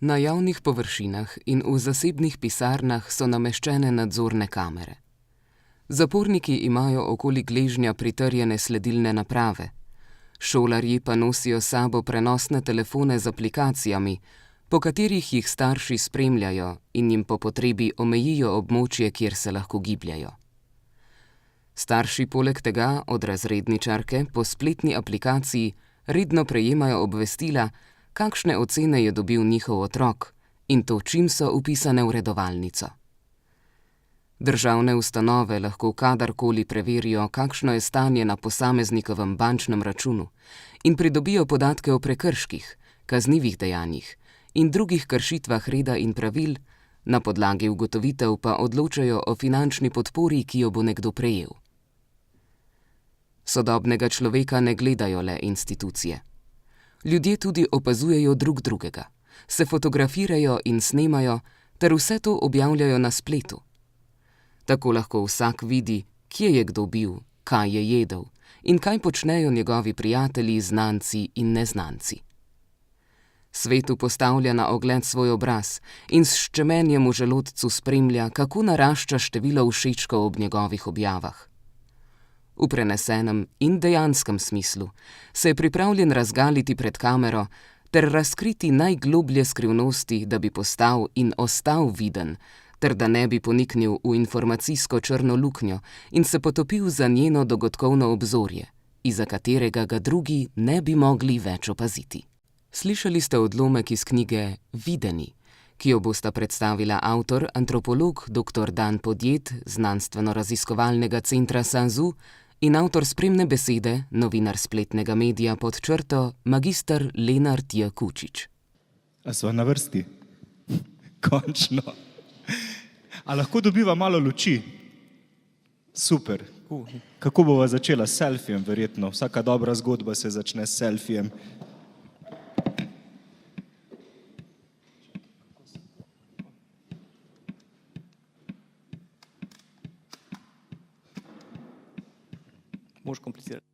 Na javnih površinah in v zasebnih pisarnah so nameščene nadzorne kamere. Zaporniki imajo okoli gležnja pritrjene sledilne naprave. Šolarji pa nosijo s sabo prenosne telefone z aplikacijami, po katerih jih starši spremljajo in jim po potrebi omejijo območje, kjer se lahko gibljajo. Starši poleg tega od razredničarke po spletni aplikaciji redno prejemajo obvestila, kakšne ocene je dobil njihov otrok in to čim so vpisane v redovalnico. Državne ustanove lahko kadarkoli preverijo, kakšno je stanje na posameznikovem bančnem računu in pridobijo podatke o prekrških, kaznivih dejanjih in drugih kršitvah reda in pravil, na podlagi ugotovitev pa odločajo o finančni podpori, ki jo bo nekdo prejel. Sodobnega človeka ne gledajo le institucije. Ljudje tudi opazujejo drug drugega, se fotografirajo in snemajo ter vse to objavljajo na spletu. Tako lahko vsak vidi, kje je kdo bil, kaj je jedel in kaj počnejo njegovi prijatelji, znanci in neznanci. Svetu postavlja na ogled svoj obraz in s ščemenjem v želodcu spremlja, kako narašča število všečkov ob njegovih objavah. V prenesenem in dejanskem smislu se je pripravljen razgaliti pred kamero ter razkriti najgloblje skrivnosti, da bi postal in ostal viden, ter da ne bi poniknil v informacijsko črno luknjo in se potopil za njeno dogodkovno obzorje, izza katerega ga drugi ne bi mogli več opaziti. Slišali ste odlomek iz knjige Videni, ki jo bosta predstavila avtor, antropolog dr. Dan Podjed, Znanstveno-raziskovalnega centra SAZU, in avtor spremne besede, novinar spletnega medija / magister Lenart J. Kučič. A sva na vrsti? Končno. A lahko dobiva malo luči? Super. Kako bova začela s selfijem, verjetno? Vsaka dobra zgodba se začne s selfijem. Moš komplicirati.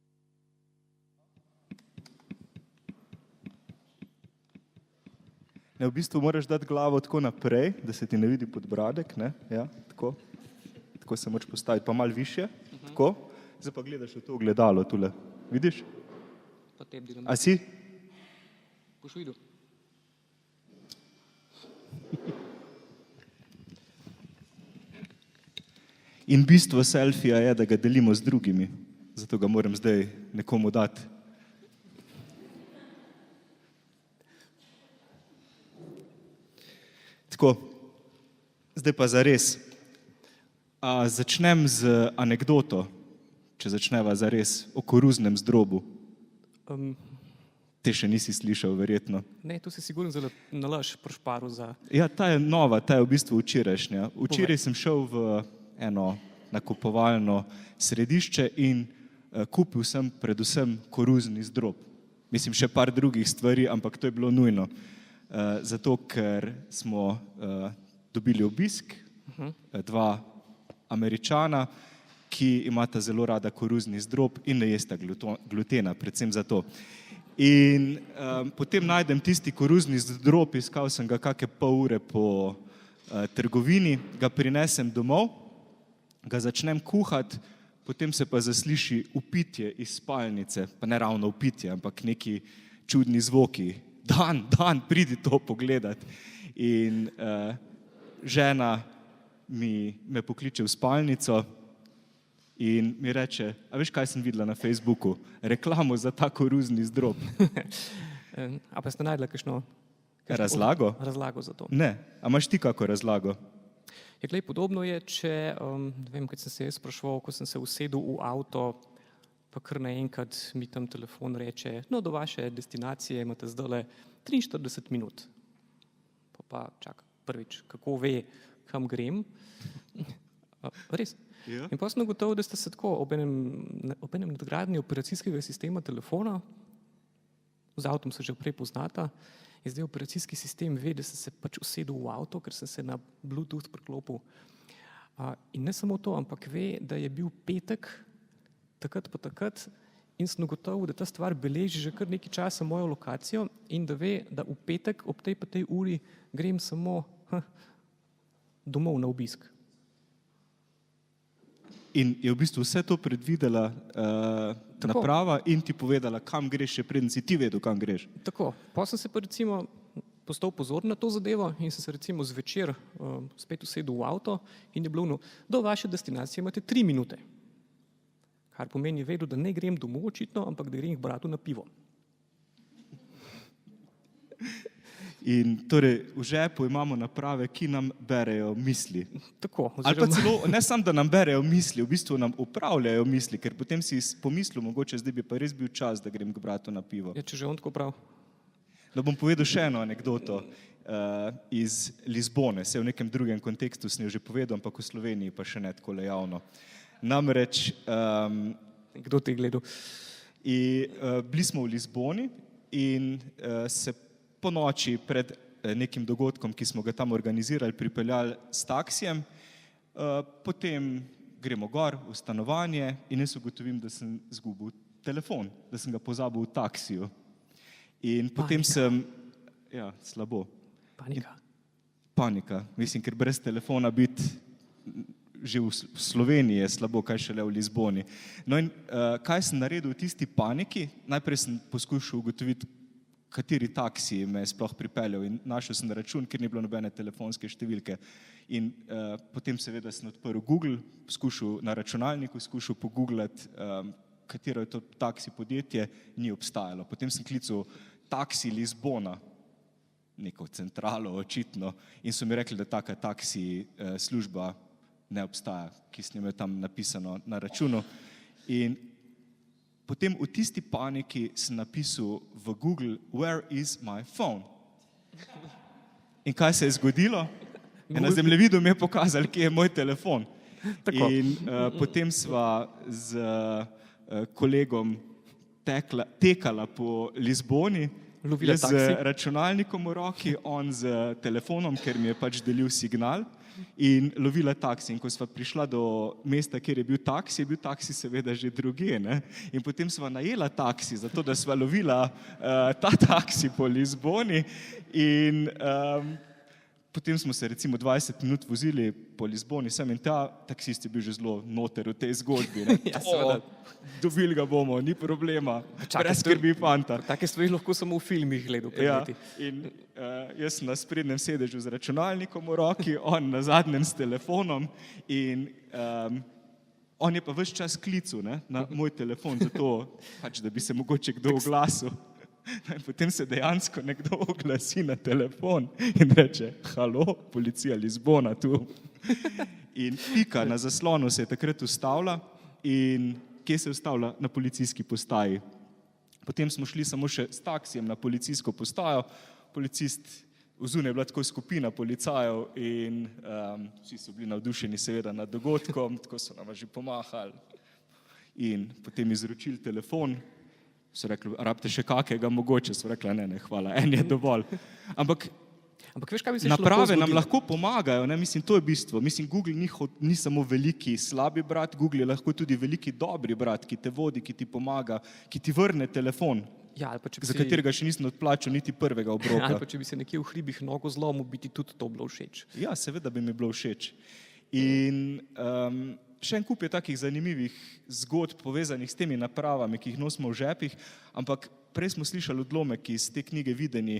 Ne, v bistvu moraš dati glavo tako naprej, da se ti ne vidi podbradek, ne? Ja, tako. Tako se moraš postaviti, pa malo višje, tako. Zdaj pa gledaš v to ogledalo tule. Vidiš? A si? Boš videl. In bistvo selfija je, da ga delimo z drugimi. Zato ga moram zdaj nekomu dati. Tako, zdaj pa zares. Začnem z anekdoto, če začneva zares, o koruznem zdrobu. Te še nisi slišal, verjetno. Ne, tu si sigurno zelo nalaž prošparu za... Ja, ta je nova, ta je v bistvu včerajšnja. Včeraj sem šel v eno nakupovalno središče in kupil sem predvsem koruzni zdrob. Mislim, še par drugih stvari, ampak to je bilo nujno. Zato, ker smo dobili obisk, dva Američana, ki imata zelo rada koruzni zdrob in ne jesta glutena, predvsem zato. In potem najdem tisti koruzni zdrob, iskal sem ga kake pol ure po trgovini, ga prinesem domov, ga začnem kuhati, potem se pa zasliši vpitje iz spalnice, pa ne ravno vpitje, ampak neki čudni zvoki. Dan, pridi to pogledat. In žena me pokliče v spalnico in mi reče, a veš, kaj sem videla na Facebooku? Reklamo za ta koruzni zdrob. A pa ste najdla kakšno... Razlago? Razlago za to. Ne, a imaš ti kako razlago? Ja, glej, podobno je, če, ne vem, kad sem se jaz spraševal, ko sem se usedel v avto, pa kar naenkrat mi tam telefon reče, no, do vaše destinacije imate zdajle 43 minut. Pa čaka, prvič, kako ve, kam grem? Res. Ja. In pa sem ugotovil, da ste se tako ob enem nadgradnji operacijskega sistema telefona, z avtom se že prej poznata, in zdaj operacijski sistem ve, da sem se pač usedel v avto, ker sem se na Bluetooth priklopil. In ne samo to, ampak ve, da je bil petek, takrat pa takrat, in sem ugotovil, da ta stvar beleži že kar nekaj časa mojo lokacijo in da ve, da v petek ob tej pa tej uri grem samo domov na obisk. In je v bistvu vse to predvidela naprava in ti povedala, kam greš, še preden si ti vedel, kam greš. Tako, pa sem se pa recimo postal pozoren na to zadevo in sem se recimo zvečer spet usedel v avto in je bilo do vaše destinacije imate 3 minute. Kar pomeni vedel, da ne grem domov očitno, ampak da grem k bratu na pivo. In torej v žepu imamo naprave, ki nam berejo misli. Tako, Ali pa celo, ne samo, da nam berejo misli, v bistvu nam upravljajo misli, ker potem si pomislil, mogoče zdaj bi pa res bil čas, da grem k bratu na pivo. Ja, če že on tako prav. Da bom povedal še eno anekdoto iz Lizbone, se v nekem drugem kontekstu sem jo že povedal, ampak v Sloveniji pa še ne takole javno. Namreč Kdo te je gledal? bili smo v Lizboni in se po noči pred nekim dogodkom, ki smo ga tam organizirali, pripeljali s taksijem, potem gremo gor v stanovanje in jaz ugotovim, da sem izgubil telefon, da sem ga pozabil v taksiju. In potem sem, ja, slabo. Panika. Mislim, ker brez telefona biti že v Sloveniji je slabo, kaj šele v Lizboni. No in kaj sem naredil v tisti paniki? Najprej sem poskušal ugotoviti, kateri taksi me je sploh pripeljal in našel sem račun, ker ni bilo nobene telefonske številke. In potem seveda sem odprl Google, skušal na računalniku, skušal pogooglati, katero je to taksi podjetje, ni obstajalo. Potem sem klical taksi Lizbona, neko centralo očitno, in so mi rekli, da taka taksi služba ne obstaja, ki sem imel tam napisano na računu. In potem v tisti paniki sem napisal v Google, where is my phone? In kaj se je zgodilo? Na zemljevidu mi je pokazal, kje je moj telefon. Tako. In potem sva z kolegom tekala po Lizboni, Lovila jaz z taksi. računalnikom v roki, on z telefonom, ker mi je pač delil signal, in lovila taksi. In ko sva prišla do mesta, kjer je bil taksi seveda že drugje, ne? In potem sva najela taksi, zato da sva lovila ta taksi po Lizboni in potem smo se recimo 20 minut vozili po Lizboni sem in ta taksist je bil že zelo noter v tej zgodbi. Ne? Ja, seveda. Dobili ga bomo, ni problema, Čakaj, brez skrbi fanta. Take stvari lahko samo v filmih gledal pred Ja, leti. in jaz sem na sprednjem sedežu z računalnikom v roki, on na zadnjem s telefonom in on je pa ves čas klical, ne, na moj telefon, zato pač, da bi se mogoče kdo oglasil. In potem se dejansko nekdo oglasi na telefon in reče, halo, policija Lizbona tu. In pika na zaslonu se je takrat ustavila in kje se je ustavila? Na policijski postaji. Potem smo šli samo še s taksijem na policijsko postajo, policist, vzune je bila tako skupina policajev in vsi so bili navdušeni seveda nad dogodkom, tako so nam že pomahali in potem izročili telefon. So rekli, rabite še kakega mogoče, so rekli, ne, hvala, en je dovolj. Ampak veš, kaj bi se še naprave nam zgodilo? lahko pomagajo, ne? Mislim, to je bistvo. Mislim, Google ni samo veliki slabi brat, Google je lahko tudi veliki dobri brat, ki te vodi, ki ti pomaga, ki ti vrne telefon, Ja, ali pa če bi za katerega še nisem odplačal niti prvega ali obroka. pa če bi se nekje v hribih nogo zlomil, bi ti tudi to bilo všeč. Ja, seveda bi mi bilo všeč. In še en kup je takih zanimivih zgodb povezanih s temi napravami, ki jih nosimo v žepih, ampak prej smo slišali odlomek iz te knjige Videni,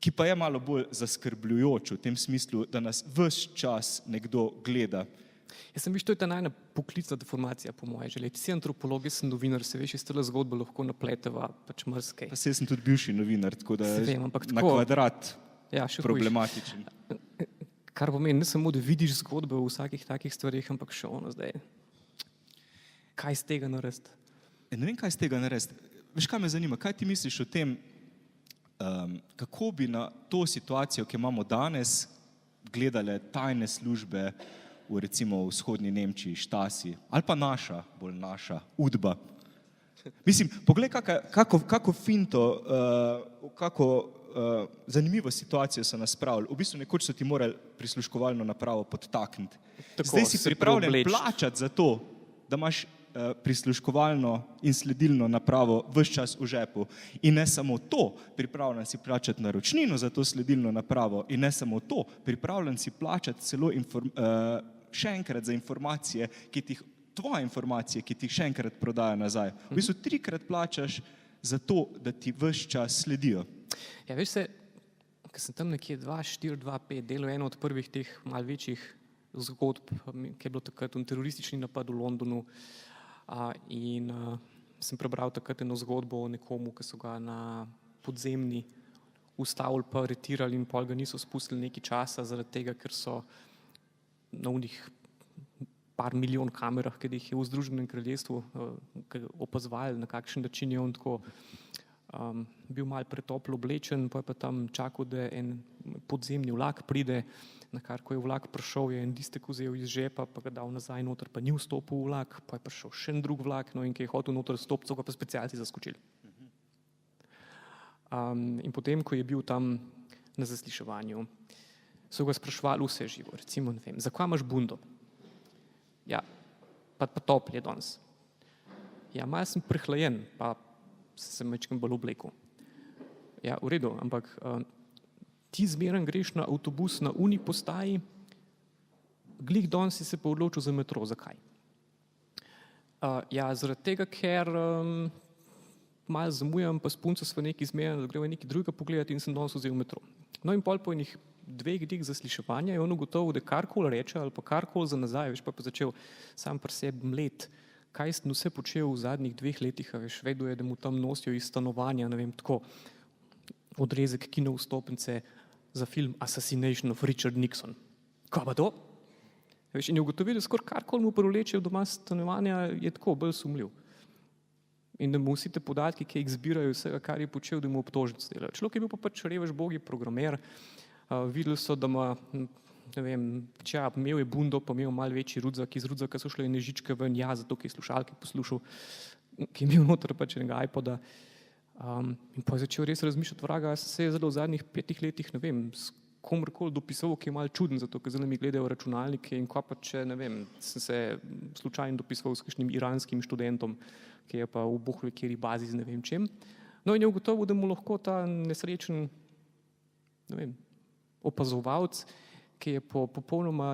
ki pa je malo bolj zaskrbljujoč v tem smislu, da nas ves čas nekdo gleda. Jaz sem viš, to je ta najna poklicna deformacija po moje želeti. Si antropolog, jaz sem novinar, se veš, iz tele zgodbe lahko napleteva pač marsikaj. Pa saj sem tudi bivši novinar, tako da Se vem, ampak na tako- kvadrat Ja, še hujše. problematičen. Kar pomeni, ne samo, da vidiš zgodbe v vsakih takih stvarih, ampak še ono zdaj. Kaj z tega narediti? Ne vem, kaj z tega narediti. Veš, kaj me zanima, kaj ti misliš o tem, kako bi na to situacijo, ki imamo danes, gledale tajne službe v recimo vzhodni Nemčiji, Štasi, ali pa naša, bolj naša, UDBA. Mislim, poglej, kako finto, kako zanimivo situacijo so nas spravili. V bistvu nekoč so ti morali prisluškovalno napravo podtakniti. Tako, Zdaj si se pripravljen preobleči. plačati za to, da imaš prisluškovalno in sledilno napravo vse čas v žepu. In ne samo to, pripravljen si plačati naročnino za to sledilno napravo in ne samo to, pripravljen si plačati celo še enkrat za informacije, tvoje informacije, ki ti jih še enkrat prodaja nazaj. V bistvu 3-krat plačaš za to, da ti vse čas sledijo. Ja, veš se, ko sem tam nekje 2004-2005 delal eno od prvih teh malo večjih zgodb, ki je bilo takrat teroristični napad v Londonu in sem prebral takrat eno zgodbo o nekomu, ki so ga na podzemni ustavili pa aretirali in pol ga niso spustili nekaj časa zaradi tega, ker so na unih par milijon kamerah, ki jih je v Združenem kraljestvu opazovali, na kakšen način je on tako bil malo pretoplo oblečen, pa je pa tam čakal, da en podzemni vlak pride, na kar ko je vlak prišel, je en listek vzel iz žepa, pa ga dal nazaj noter, pa ni vstopil v vlak, pa je prišel še en drug vlak, no in ki je hotel noter vstopiti, so ga pa specialci zaskočili. In potem, ko je bil tam na zasliševanju, so ga spraševali vse živo, recimo, ne vem, zakaj imaš bundo? Ja, pa topl je danes. Ja, malo sem prehlajen, pa sem večkrat bolj oblekel. Ja, v redu, ampak ti zmeraj greš na avtobus na uni postaji, glih danes si se pa odločil za metro. Zakaj? Ja, zaradi tega, ker malo zamujam, pa s punco sva nekaj zmeraj, da greva nekaj drugega pogledati in sem danes vzel metro. No in pol po enih 2 dneh zasliševanja je on ugotovil, da karkoli reče ali pa karkoli za nazaj, veš, pa je začel sam pri sebi mlet, kaj sem vse počel v zadnjih 2 letih, veš, vedel je, da mu tam nosijo iz stanovanja, ne vem, tako odrezek kino vstopnice za film Assassination of Richard Nixon. Kaj pa to? Veš, in je ugotovil, da skoraj karkoli mu privlečejo doma stanovanja, je tako bolj sumljiv. In da mu vsi te podatki, ki jih zbirajo vsega, kar je počel, da mu obtožnic delajo. Človek je bil pa pač revež bogi programer, videli so, da ima, ne vem, imel je bundo, pa imel malo večji rudzak, iz rudzaka so šle žičke ven, ja, zato ki je slušalke poslušal, ki je imel noter pač enega iPoda. In pa je začel res razmišljati, vraga, se je zelo v zadnjih 5 letih, ne vem, s komorkoli dopisoval, ki je malo čuden, zato ker zelo mi gledajo računalnike in ko pa če, ne vem, sem se slučajno dopisoval s kakšnim iranskim študentom, ki je pa v bohve kjeri bazi z ne vem čem. No in je ugotovil, da mu lahko ta nesrečen, ne vem, opazovalec, ki je po popolnoma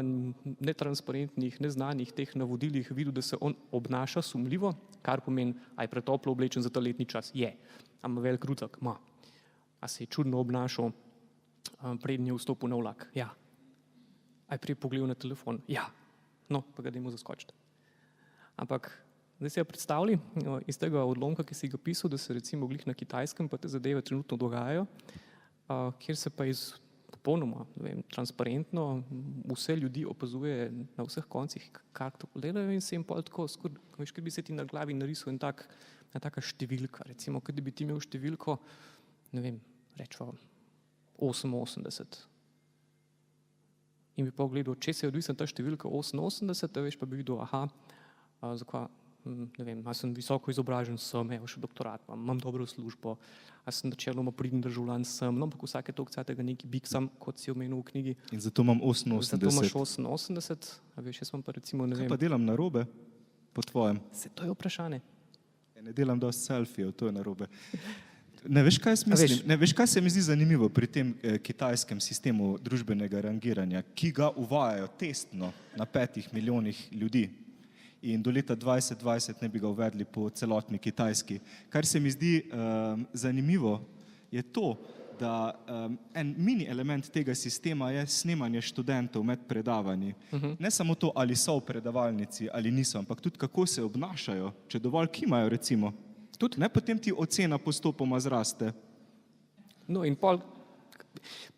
netransparentnih, neznanih teh navodilih videl, da se on obnaša sumljivo, kar pomeni, a je pretoplo oblečen za ta letni čas? Je. A ima velik rucak? Ma. A se je čudno obnašal, preden je vstopil na vlak? Ja. A je prej pogledal na telefon? Ja. No, pa ga dajmo zaskočiti. Ampak zdaj si ga predstavljali iz tega odlomka, ki si ga pisal, da se recimo glih na Kitajskem pa te zadeve trenutno dogajajo, kjer se pa iz popolnoma, ne vem, transparentno vse ljudi opazuje na vseh koncih, kar tako delajo in se jim pol tako, veš, kad bi se ti na glavi narisal ena taka številka, recimo, kad bi ti imel številko, ne vem, rečemo 88. In bi pa ogledal, če se je odvisen ta številka 88, veš, pa bi videl, zakaj, ne vem, a sem visoko izobražen, sem, evo še doktorat, imam dobro službo, a sem načeloma priden državljan, sem, no, ampak vsake toliko cajtega neki biksam, kot si omenil v knjigi. In zato imam 88. Zato imaš 88, a veš, jaz imam pa recimo, ne vem. Kaj pa delam narobe, po tvojem? Se to je vprašanje. Ne delam dosti selfijev, to je narobe. Ne veš, kaj mislim? Ne veš, kaj se mi zdi zanimivo pri tem kitajskem sistemu družbenega rangiranja, ki ga uvajajo testno na 5 milijonih ljudi. In do leta 2020 ne bi ga uvedli po celotni Kitajski. Kar se mi zdi zanimivo, je to, da en mini element tega sistema je snemanje študentov med predavanji. Ne samo to, ali so v predavalnici ali niso, ampak tudi kako se obnašajo, če dovolj kimajo recimo. Tudi ne, potem ti ocena postopoma zraste. No in pol,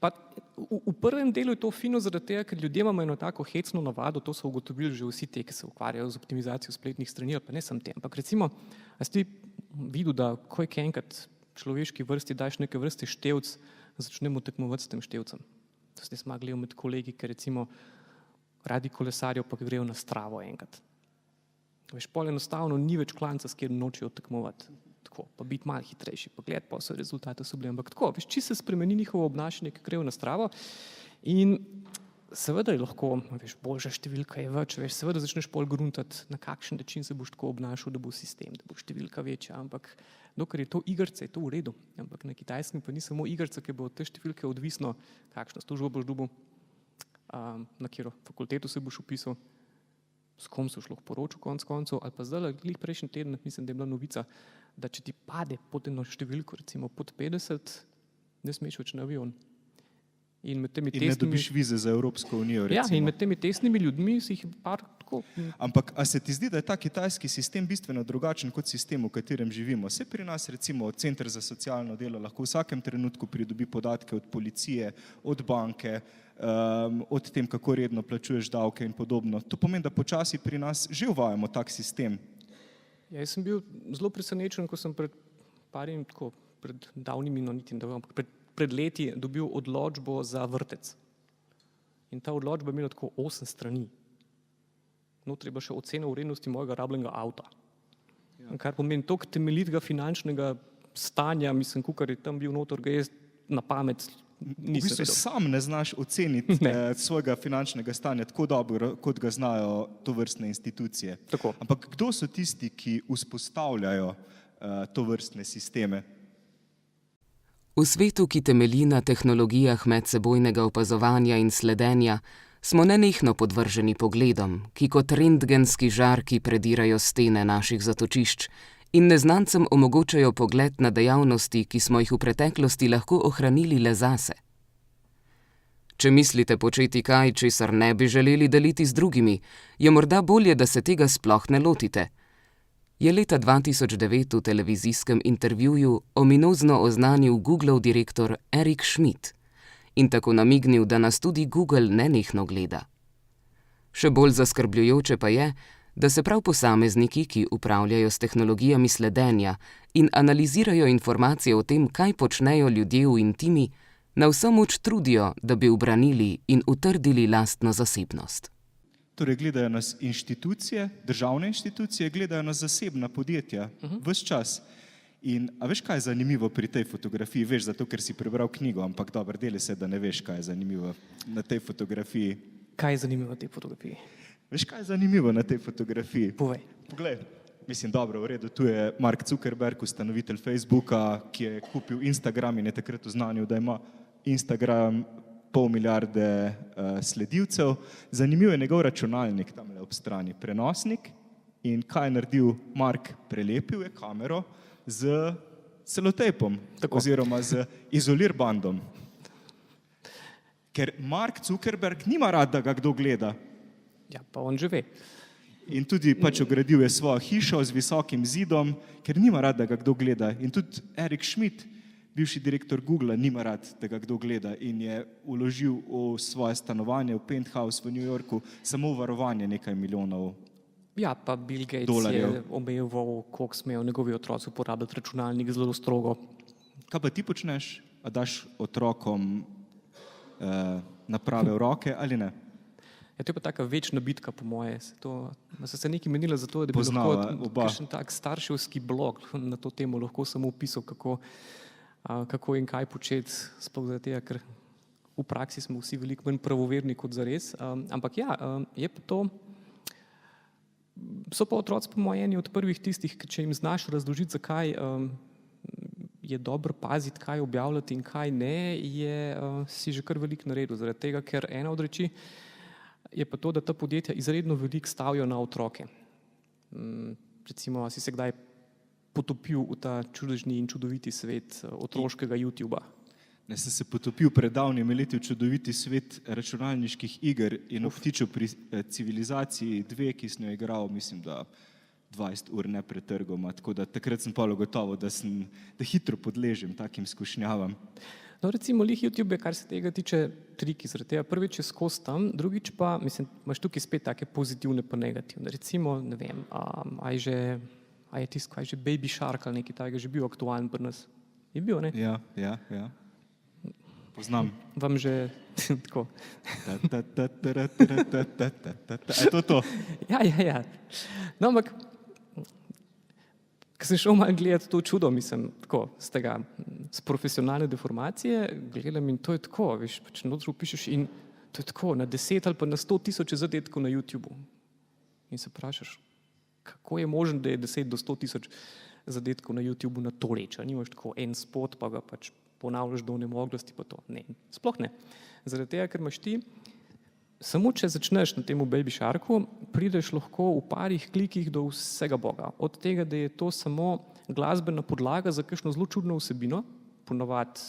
pa v prvem delu je to fino zaradi tega, ker ljudje imamo eno tako hecno navado, to so ugotovili že vsi te, ki se ukvarjajo z optimizacijo spletnih strani, pa ne samo te, ampak recimo, a si ti videl, da ko je enkrat človeški vrsti daš neke vrste števc, začnemo tekmovati s tem števcem. To se smo gledali med kolegi, ki recimo radi kolesarjev, pa grejo na stravo enkrat. Veš, pol enostavno ni več klanca, s kjer nočejo tekmovati. Tako, pa biti malo hitrejši, pa gledati, pa so rezultate so bili, ampak tako, veš, če se spremeni njihovo obnašanje, ki grejo na stravo in Seveda je lahko, veš, boljša številka je več, veš, seveda začneš pol gruntati, na kakšen način se boš tako obnašal, da bo sistem, da bo številka večja, ampak dokler je to igrce, je to v redu. Ampak na Kitajskem pa ni samo igrce, ki bo od te številke odvisno, kakšno službo boš dobil, na katero fakulteto se boš upisal, s kom se boš lahko poročil konec koncev, ali pa zdaj, glih prejšnji teden, mislim, da je bila novica, da če ti pade pod eno številko, recimo pod 50, ne smeš več na avion. In med temi In ne dobiš vize za Evropsko unijo, Ja, recimo. in med temi testnimi ljudmi si jih par tako. Ampak a se ti zdi, da je ta kitajski sistem bistveno drugačen kot sistem, v katerem živimo? Se pri nas recimo Center za socialno delo lahko v vsakem trenutku pridobi podatke od policije, od banke, od tem, kako redno plačuješ davke in podobno. To pomeni, da počasi pri nas že uvajamo tak sistem. Ja, jaz sem bil zelo presenečen, ko sem pred davnimi, no niti ne vem, ampak pred leti dobil odločbo za vrtec. In ta odločba je imela tako 8 strani. Notri je bila še ocena vrednosti mojega rabljenega avta. Ja. Kar pomeni toliko temeljitega finančnega stanja, mislim, kukar je tam bil notor, ga jaz na pamet V nisem bistvu vedel. sam ne znaš oceniti Ne. svojega finančnega stanja tako dobro, kot ga znajo tovrstne institucije. Tako. Ampak kdo so tisti, ki vzpostavljajo tovrstne sisteme? V svetu, ki temelji na tehnologijah medsebojnega opazovanja in sledenja, smo nenehno podvrženi pogledom, ki kot rentgenski žarki predirajo stene naših zatočišč in neznancem omogočajo pogled na dejavnosti, ki smo jih v preteklosti lahko ohranili le zase. Če mislite početi kaj, česar ne bi želeli deliti z drugimi, je morda bolje, da se tega sploh ne lotite. Je leta 2009 v televizijskem intervjuju ominozno oznanil Googlov direktor Eric Schmidt in tako namignil, da nas tudi Google nenehno gleda. Še bolj zaskrbljujoče pa je, da se prav posamezniki, ki upravljajo s tehnologijami sledenja in analizirajo informacije o tem, kaj počnejo ljudje v intimi, na vso moč trudijo, da bi ubranili in utrdili lastno zasebnost. Torej gledajo nas inštitucije, državne inštitucije, gledajo nas zasebna podjetja, ves čas. In a veš, kaj je zanimivo pri tej fotografiji? Veš, zato ker si prebral knjigo, ampak dobro, deli se, da ne veš, kaj je zanimivo na tej fotografiji. Kaj je zanimivo na tej fotografiji? Veš, kaj je zanimivo na tej fotografiji? Povej. Poglej, mislim, dobro, v redu, tu je Mark Zuckerberg, ustanovitelj Facebooka, ki je kupil Instagram in je takrat oznanil, da ima Instagram 0,5 milijarde sledilcev. Zanimiv je njegov računalnik tamle ob strani, prenosnik. In kaj je naredil Mark? Prelepil je kamero z selotejpom oziroma z izolirbandom. Ker Mark Zuckerberg nima rad, da ga kdo gleda. Ja, pa on že ve. In tudi pač ogradil je svojo hišo z visokim zidom, ker nima rad, da ga kdo gleda. In tudi Eric Schmidt, bivši direktor Google, nima rad, da ga kdo gleda in je vložil v svoje stanovanje, v penthouse v New Yorku, samo v varovanje nekaj milijonov. Ja, pa Bill Gates Dolarjev. je omejeval, koliko smejo njegovi otroci uporabljati računalnik zelo strogo. Kaj pa ti počneš? A daš otrokom naprave v roke ali ne? Ja, to je pa taka večna bitka, po moje. Se se nekaj menila za to, da bi Poznava lahko oba. kakšen tak starševski blog na to temo lahko samo opisal, kako in kaj početi, sploh zaradi tega, ker v praksi smo vsi veliko manj pravoverni kot zares. Ampak ja, je pa to, so pa otroci po mojem eni od prvih tistih, če jim znaš razložiti, zakaj je dobro paziti, kaj objavljati in kaj ne, si že kar veliko naredil. Zaradi tega, ker ena od reči je pa to, da ta podjetja izredno veliko stavijo na otroke. Recimo, si se kdaj potopil v ta čudežni in čudoviti svet otroškega YouTuba? Ne, sem se potopil pred davnimi leti v čudoviti svet računalniških iger in obtičal pri Civilizaciji 2, ki sem jo igral, mislim, da 20 ur nepretrgoma, tako da takrat sem pa ugotovil, da hitro podležem takim skušnjavam. No, recimo, lih YouTube je, kar se tega tiče, triki zaradi tega. Prvič je skozi tam, drugič pa, mislim, imaš tukaj spet take pozitivne pa negativne. Recimo, ne vem, a je tisto, kaj je že Baby Shark ali nekaj takega že bil aktualen pri nas? Je bil, ne? Ja. Poznam. Vam že tako. Je to? Ja. No, ampak, ko sem šel malo gledati to čudo, mislim, tako, z profesionalne deformacije, gledam in to je tako, veš, pač notri pišeš in To je tako, na 10 ali pa na 100 tisoč zadetkov na YouTubu. In se vprašaš, kako je možno, da je 10 do 100 tisoč zadetkov na YouTubu na to reč. Nimaš tako en spot, pa ga pač ponavljaš do onemoglosti, pa to. Ne, sploh ne. Zaradi tega, ker imaš ti, samo če začneš na temu Baby Sharku, prideš lahko v parih klikih do vsega Boga. Od tega, da je to samo glasbena podlaga za kakšno zelo čudno vsebino, ponavadi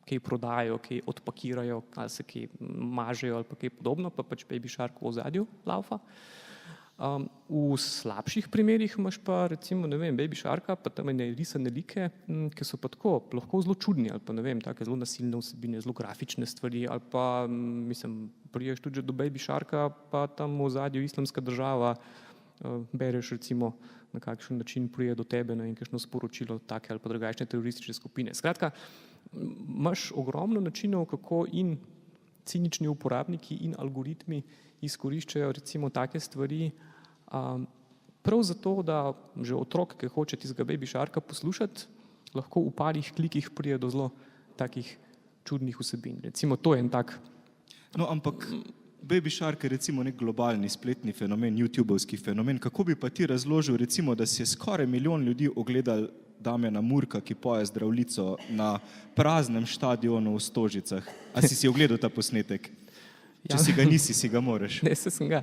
kaj prodajo, kaj odpakirajo, ali se kaj mažejo ali pa kaj podobno, pa pač Baby Shark v ozadju laufa. V slabših primerih imaš pa recimo, ne vem, Baby Sharka, pa tam ene risane like, ki so pa tako, lahko zelo čudni, ali pa ne vem, take zelo nasilne vsebine, zelo grafične stvari, ali pa, mislim, priješ tudi do Baby Sharka, pa tam v ozadju Islamska država, bereš recimo, na kakšen način prije do tebe, ne, in kakšno sporočilo take ali pa drugačne teroristične skupine. Skratka, imaš ogromno načinov, kako in cinični uporabniki in algoritmi izkoriščajo recimo take stvari, prav zato, da že otrok, ki hoče tistega Baby Sharka poslušati, lahko v parih klikih prije do zelo takih čudnih vsebin. Recimo to je en tak. No, ampak Baby Shark je recimo nek globalni spletni fenomen, YouTubovski fenomen. Kako bi pa ti razložil recimo, da si je skoraj 1 milijon ljudi ogledal Damjana Murka, ki poje Zdravljico na praznem štadionu v Stožicah? A si ogledal ta posnetek? Če si ga nisi, si ga moraš. Ne, se sem ga.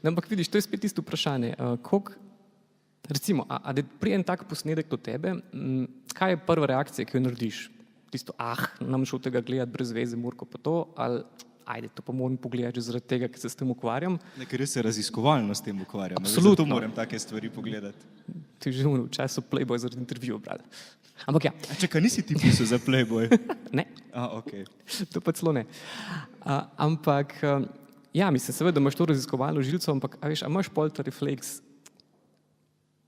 No, ampak vidiš, to je spet isto vprašanje. Recimo, a da prije en tak posnetek do tebe, kaj je prva reakcija, ki jo narediš? Tisto, nam šel tega gledati brez veze, Murko pa to, ali ajde, to pa moram pogledati že zaradi tega, ker se s tem ukvarjam. Ker jaz se raziskovalno s tem ukvarjam. Absolutno. Zato moram take stvari pogledati. Ti že v času Playboy zaradi intervjuja brali. Ampak ja. Čakaj, nisi ti pisal za Playboy? Ne. Okay. To pa celo ne. Ampak, ja, mislim, seveda imaš to raziskovalno žilico, ampak a imaš pol ta refleks,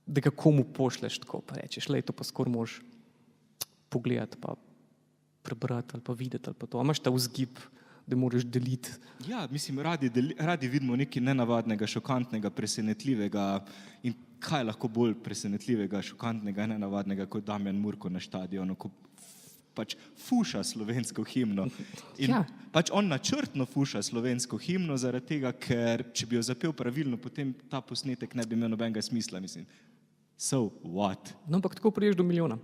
da ga komu pošleš tako, pa rečeš, lej, to pa skoraj moraš pogledati, pa prebrati ali pa videti ali pa to. A imaš ta vzgib, da moraš deliti? Ja, mislim, radi vidimo nekaj nenavadnega, šokantnega, presenetljivega. In kaj lahko bolj presenetljivega, šokantnega, nenavadnega kot Damjan Murko na štadionu, ko pač fuša slovensko himno. In ja. Pač on načrtno fuša slovensko himno zaradi tega, ker če bi jo zapel pravilno, potem ta posnetek ne bi imel nobenega smisla, mislim. So what? No, ampak tako priješ do milijona.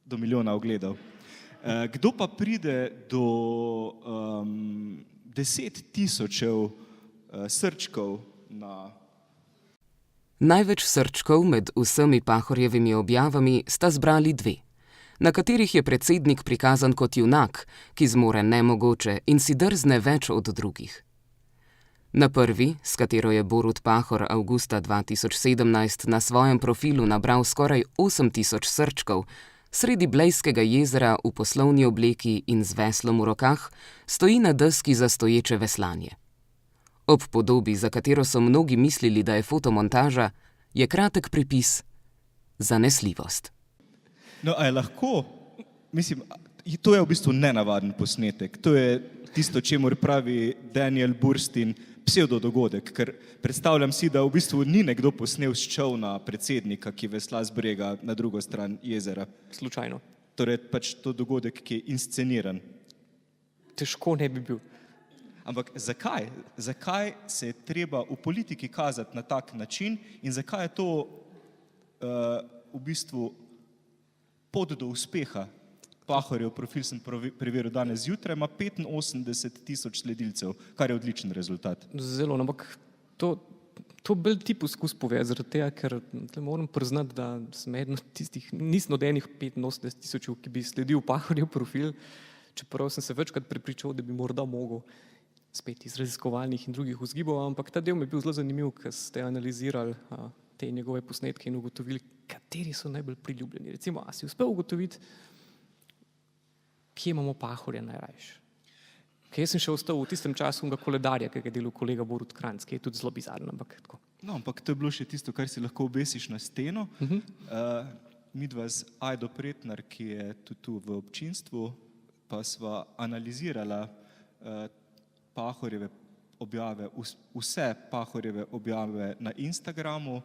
Do milijona ogledov. Kdo pa pride do 10 tisočev srčkov na... Največ srčkov med vsemi Pahorjevimi objavami sta zbrali 2, na katerih je predsednik prikazan kot junak, ki zmore nemogoče in si drzne več od drugih. Na prvi, s katero je Borut Pahor avgusta 2017 na svojem profilu nabral skoraj 8000 srčkov, sredi Blejskega jezera v poslovni obleki in z veslom v rokah, stoji na deski za stoječe veslanje. Ob podobi, za katero so mnogi mislili, da je fotomontaža, je kratek pripis: zanesljivost. No, a je lahko, mislim, to je v bistvu nenavaden posnetek. To je tisto, čemur pravi Daniel Bursztyn psevdodogodek, ker predstavljam si, da v bistvu ni nekdo posnel s čolna predsednika, ki vesla z brega na drugo stran jezera. Slučajno. Torej pač to dogodek, ki je insceniran. Težko ne bi bil. Ampak zakaj? Zakaj se je treba v politiki kazati na tak način in zakaj je to v bistvu pot do uspeha? Pahorjev profil sem preveril danes zjutraj, ima 85 tisoč sledilcev, kar je odličen rezultat. Zelo, ampak to bolj ti poskus povedati, zaradi tega, ker moram priznati, da sem eden od tistih, nisem od enih 85 tisočev, ki bi sledil Pahorjev profil, čeprav sem se večkrat prepričal, da bi morda mogel spet iz raziskovalnih in drugih vzgibov, ampak ta del mi je bil zelo zanimiv, ker ste analizirali te njegove posnetke in ugotovili, kateri so najbolj priljubljeni. Recimo, a si uspel ugotoviti, kje imamo Pahorja najrajši? Ker jaz sem še ostal v tistem času unga koledarja, ki ga je delal kolega Borut Kranjc, ki je tudi zelo bizarno, ampak tako. No, ampak to je bilo še tisto, kar si lahko obesiš na steno. Midva z Ajdo Pretnar, ki je tudi tu v občinstvu, pa sva analizirala Pahorjeve objave, vse Pahorjeve objave na Instagramu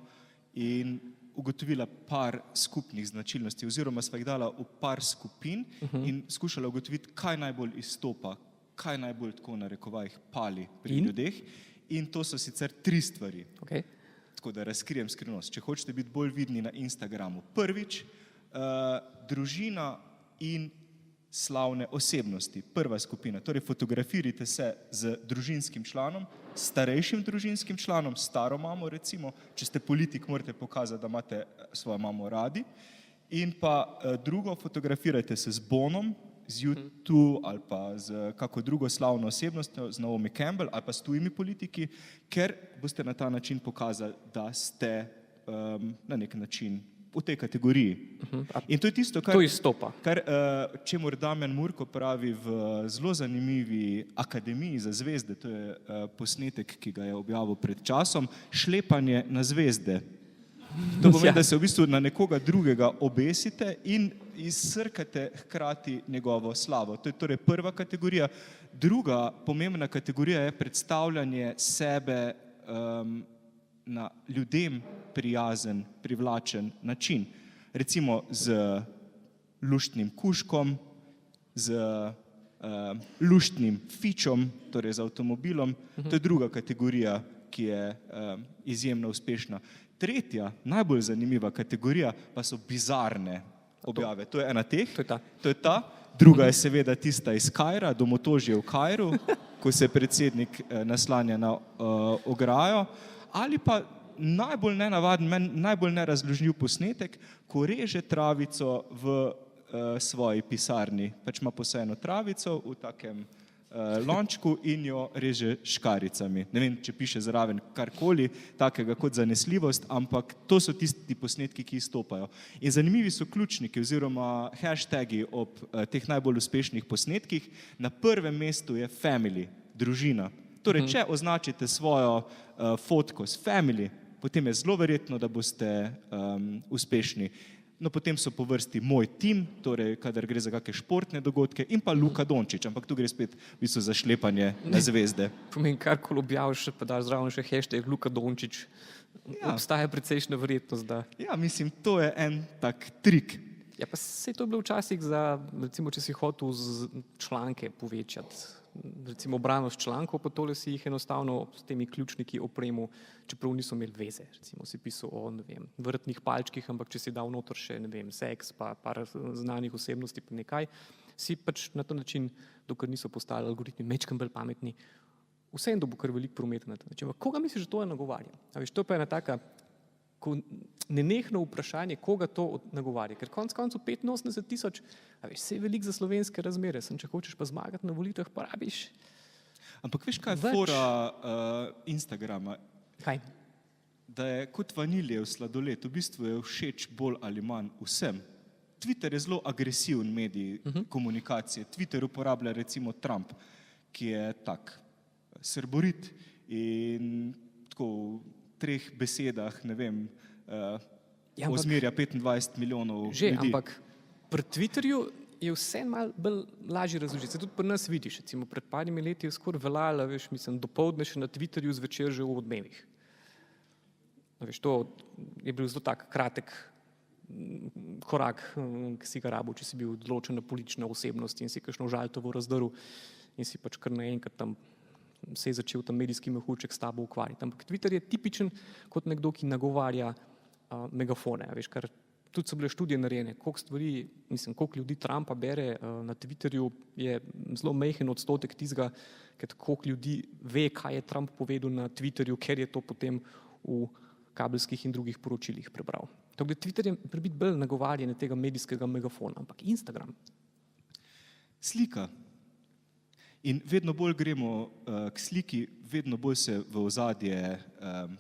in ugotovila par skupnih značilnosti, oziroma sva jih dala v par skupin in skušala ugotoviti, kaj najbolj izstopa, kaj najbolj tako na rekovajih pali pri ljudeh. In to so sicer 3 stvari. Okay. Tako da razkrijem skrivnost. Če hočete biti bolj vidni na Instagramu. Prvič, družina in slavne osebnosti. Prva skupina. Torej fotografirajte se z družinskim članom, starejšim družinskim članom, staro mamo recimo. Če ste politik, morate pokazati, da imate svojo mamo radi. In pa drugo, fotografirajte se z Bonom, z U2 ali pa z kako drugo slavno osebnostjo, z Naomi Campbell ali pa s tujimi politiki, ker boste na ta način pokazali, da ste na nek način v tej kategoriji. In to je tisto, To izstopa. čemur Damjan Murko pravi v zelo zanimivi Akademiji za zvezde, to je posnetek, ki ga je objavil pred časom, šlepanje na zvezde. To pomeni, da se v bistvu na nekoga drugega obesite in izsrkate hkrati njegovo slavo. To je torej prva kategorija. Druga pomembna kategorija je predstavljanje sebe na ljudem prijazen, privlačen način. Recimo z luštnim kužkom, z luštnim fičom, torej z avtomobilom. To je druga kategorija, ki je izjemno uspešna. Tretja, najbolj zanimiva kategorija pa so bizarne objave. To je ena teh. To je ta. Druga je seveda tista iz Kaira, domotožje v Kairu, ko se predsednik naslanja na ograjo. Ali pa najbolj nenavaden, najbolj nerazložljiv posnetek, ko reže travico v svoji pisarni. Pač ima posajeno travico v takem lončku in jo reže škaricami. Ne vem, če piše zraven karkoli takega kot zanesljivost, ampak to so tisti posnetki, ki izstopajo. In zanimivi so ključniki oziroma hashtagi ob teh najbolj uspešnih posnetkih. Na prvem mestu je family, družina. Torej, če označite svojo fotko s family, potem je zelo verjetno, da boste uspešni. No, potem so po vrsti moj tim, torej, kadar gre za kakšne športne dogodke, in pa Luka Dončić, ampak tu gre spet v bistvu za šlepanje na zvezde. Pomeni, karkoli objaviš, pa daš zraven še hashtag Luka Dončić. Ja. Obstaja precejšnja verjetnost, da... Ja, mislim, to je en tak trik. Ja, pa sej to je bilo včasih za, recimo, če si hotel članke povečati, recimo branost člankov, pa tole si jih enostavno s temi ključniki opremil, čeprav niso imeli veze. Recimo si pisal o, ne vem, vrtnih palčkih, ampak če si dal noter še, ne vem, seks, pa par znanih osebnosti, pa nekaj, si pač na ta način, dokler niso postali algoritmi mečkam bolj pametni, vseeno dobil kar veliko prometa na ta način. Koga misliš, da to nagovarja? A veš, to pa je ena taka nenehno vprašanje, koga to nagovarja. Ker konec koncev 85 000, a veš, vse je veliko za slovenske razmere, sem, če hočeš pa zmagati na volitvah, pa rabiš. Ampak veš, kaj je fora Instagrama? Kaj? Da je kot vaniljev sladoled, v bistvu je všeč bolj ali manj vsem. Twitter je zelo agresiven medij komunikacije. Twitter uporablja recimo Trump, ki je tak srborit in tako v 3 besedah, ne vem, ozmerja 25 milijonov ljudi. Že, ampak pri Twitterju je vse malo bolj lažje razložiti. Se tudi pri nas vidiš, recimo pred parimi leti je skoraj veljala, veš, mislim, dopoldne še na Twitterju, zvečer že v Odmevih. Veš, to je bil zelo tak kratek korak, ki si ga rabil, če si bil odločena politična osebnost in si kakšno žaltovo razdrl in si pač kar naenkrat tam se je začel tam medijski mehurček s tabo ukvarjati. Ampak Twitter je tipičen kot nekdo, ki nagovarja megafone. Veš, kar tudi so bile študije narejene, koliko stvari, mislim, koliko ljudi Trumpa bere na Twitterju, je zelo majhen odstotek tistega, ker koliko ljudi ve, kaj je Trump povedal na Twitterju, ker je to potem v kabelskih in drugih poročilih prebral. Tako da Twitter je prebit bolj nagovarjanje tega medijskega megafona, ampak Instagram. Slika. In vedno bolj gremo k sliki, vedno bolj se v ozadje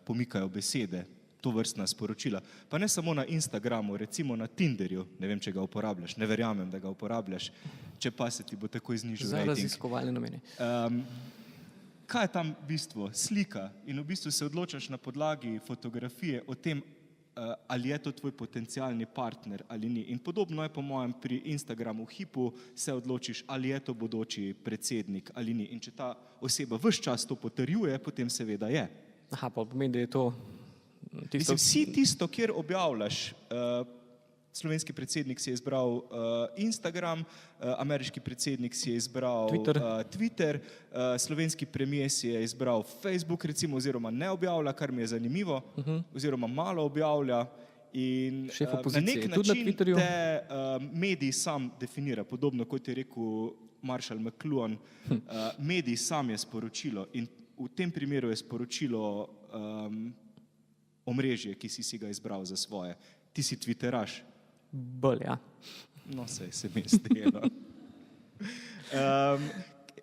pomikajo besede, tovrstna sporočila. Pa ne samo na Instagramu, recimo na Tinderju, ne vem, če ga uporabljaš, ne verjamem, da ga uporabljaš, če pa se ti bo takoj znižil Za rating. raziskovalne namene. Kaj je tam bistvo? Slika. In v bistvu se odločaš na podlagi fotografije o tem, ali je to tvoj potencialni partner ali ni. In podobno je po mojem pri Instagramu hipu, se odločiš, ali je to bodoči predsednik ali ni. In če ta oseba ves čas to potrjuje, potem seveda je. Aha, pa pomeni, da je to tisto... Mislim, si tisto, kjer objavljaš slovenski predsednik si je izbral Instagram, ameriški predsednik si je izbral Twitter, slovenski premier si je izbral Facebook, recimo, oziroma ne objavlja, kar mi je zanimivo, oziroma malo objavlja. In na nek način te medij sam definira, podobno kot je rekel Marshall McLuhan, medij sam je sporočilo in v tem primeru je sporočilo omrežje, ki si ga izbral za svoje. Ti si twitteraš. Bolj, ja. No, se mi zdelo.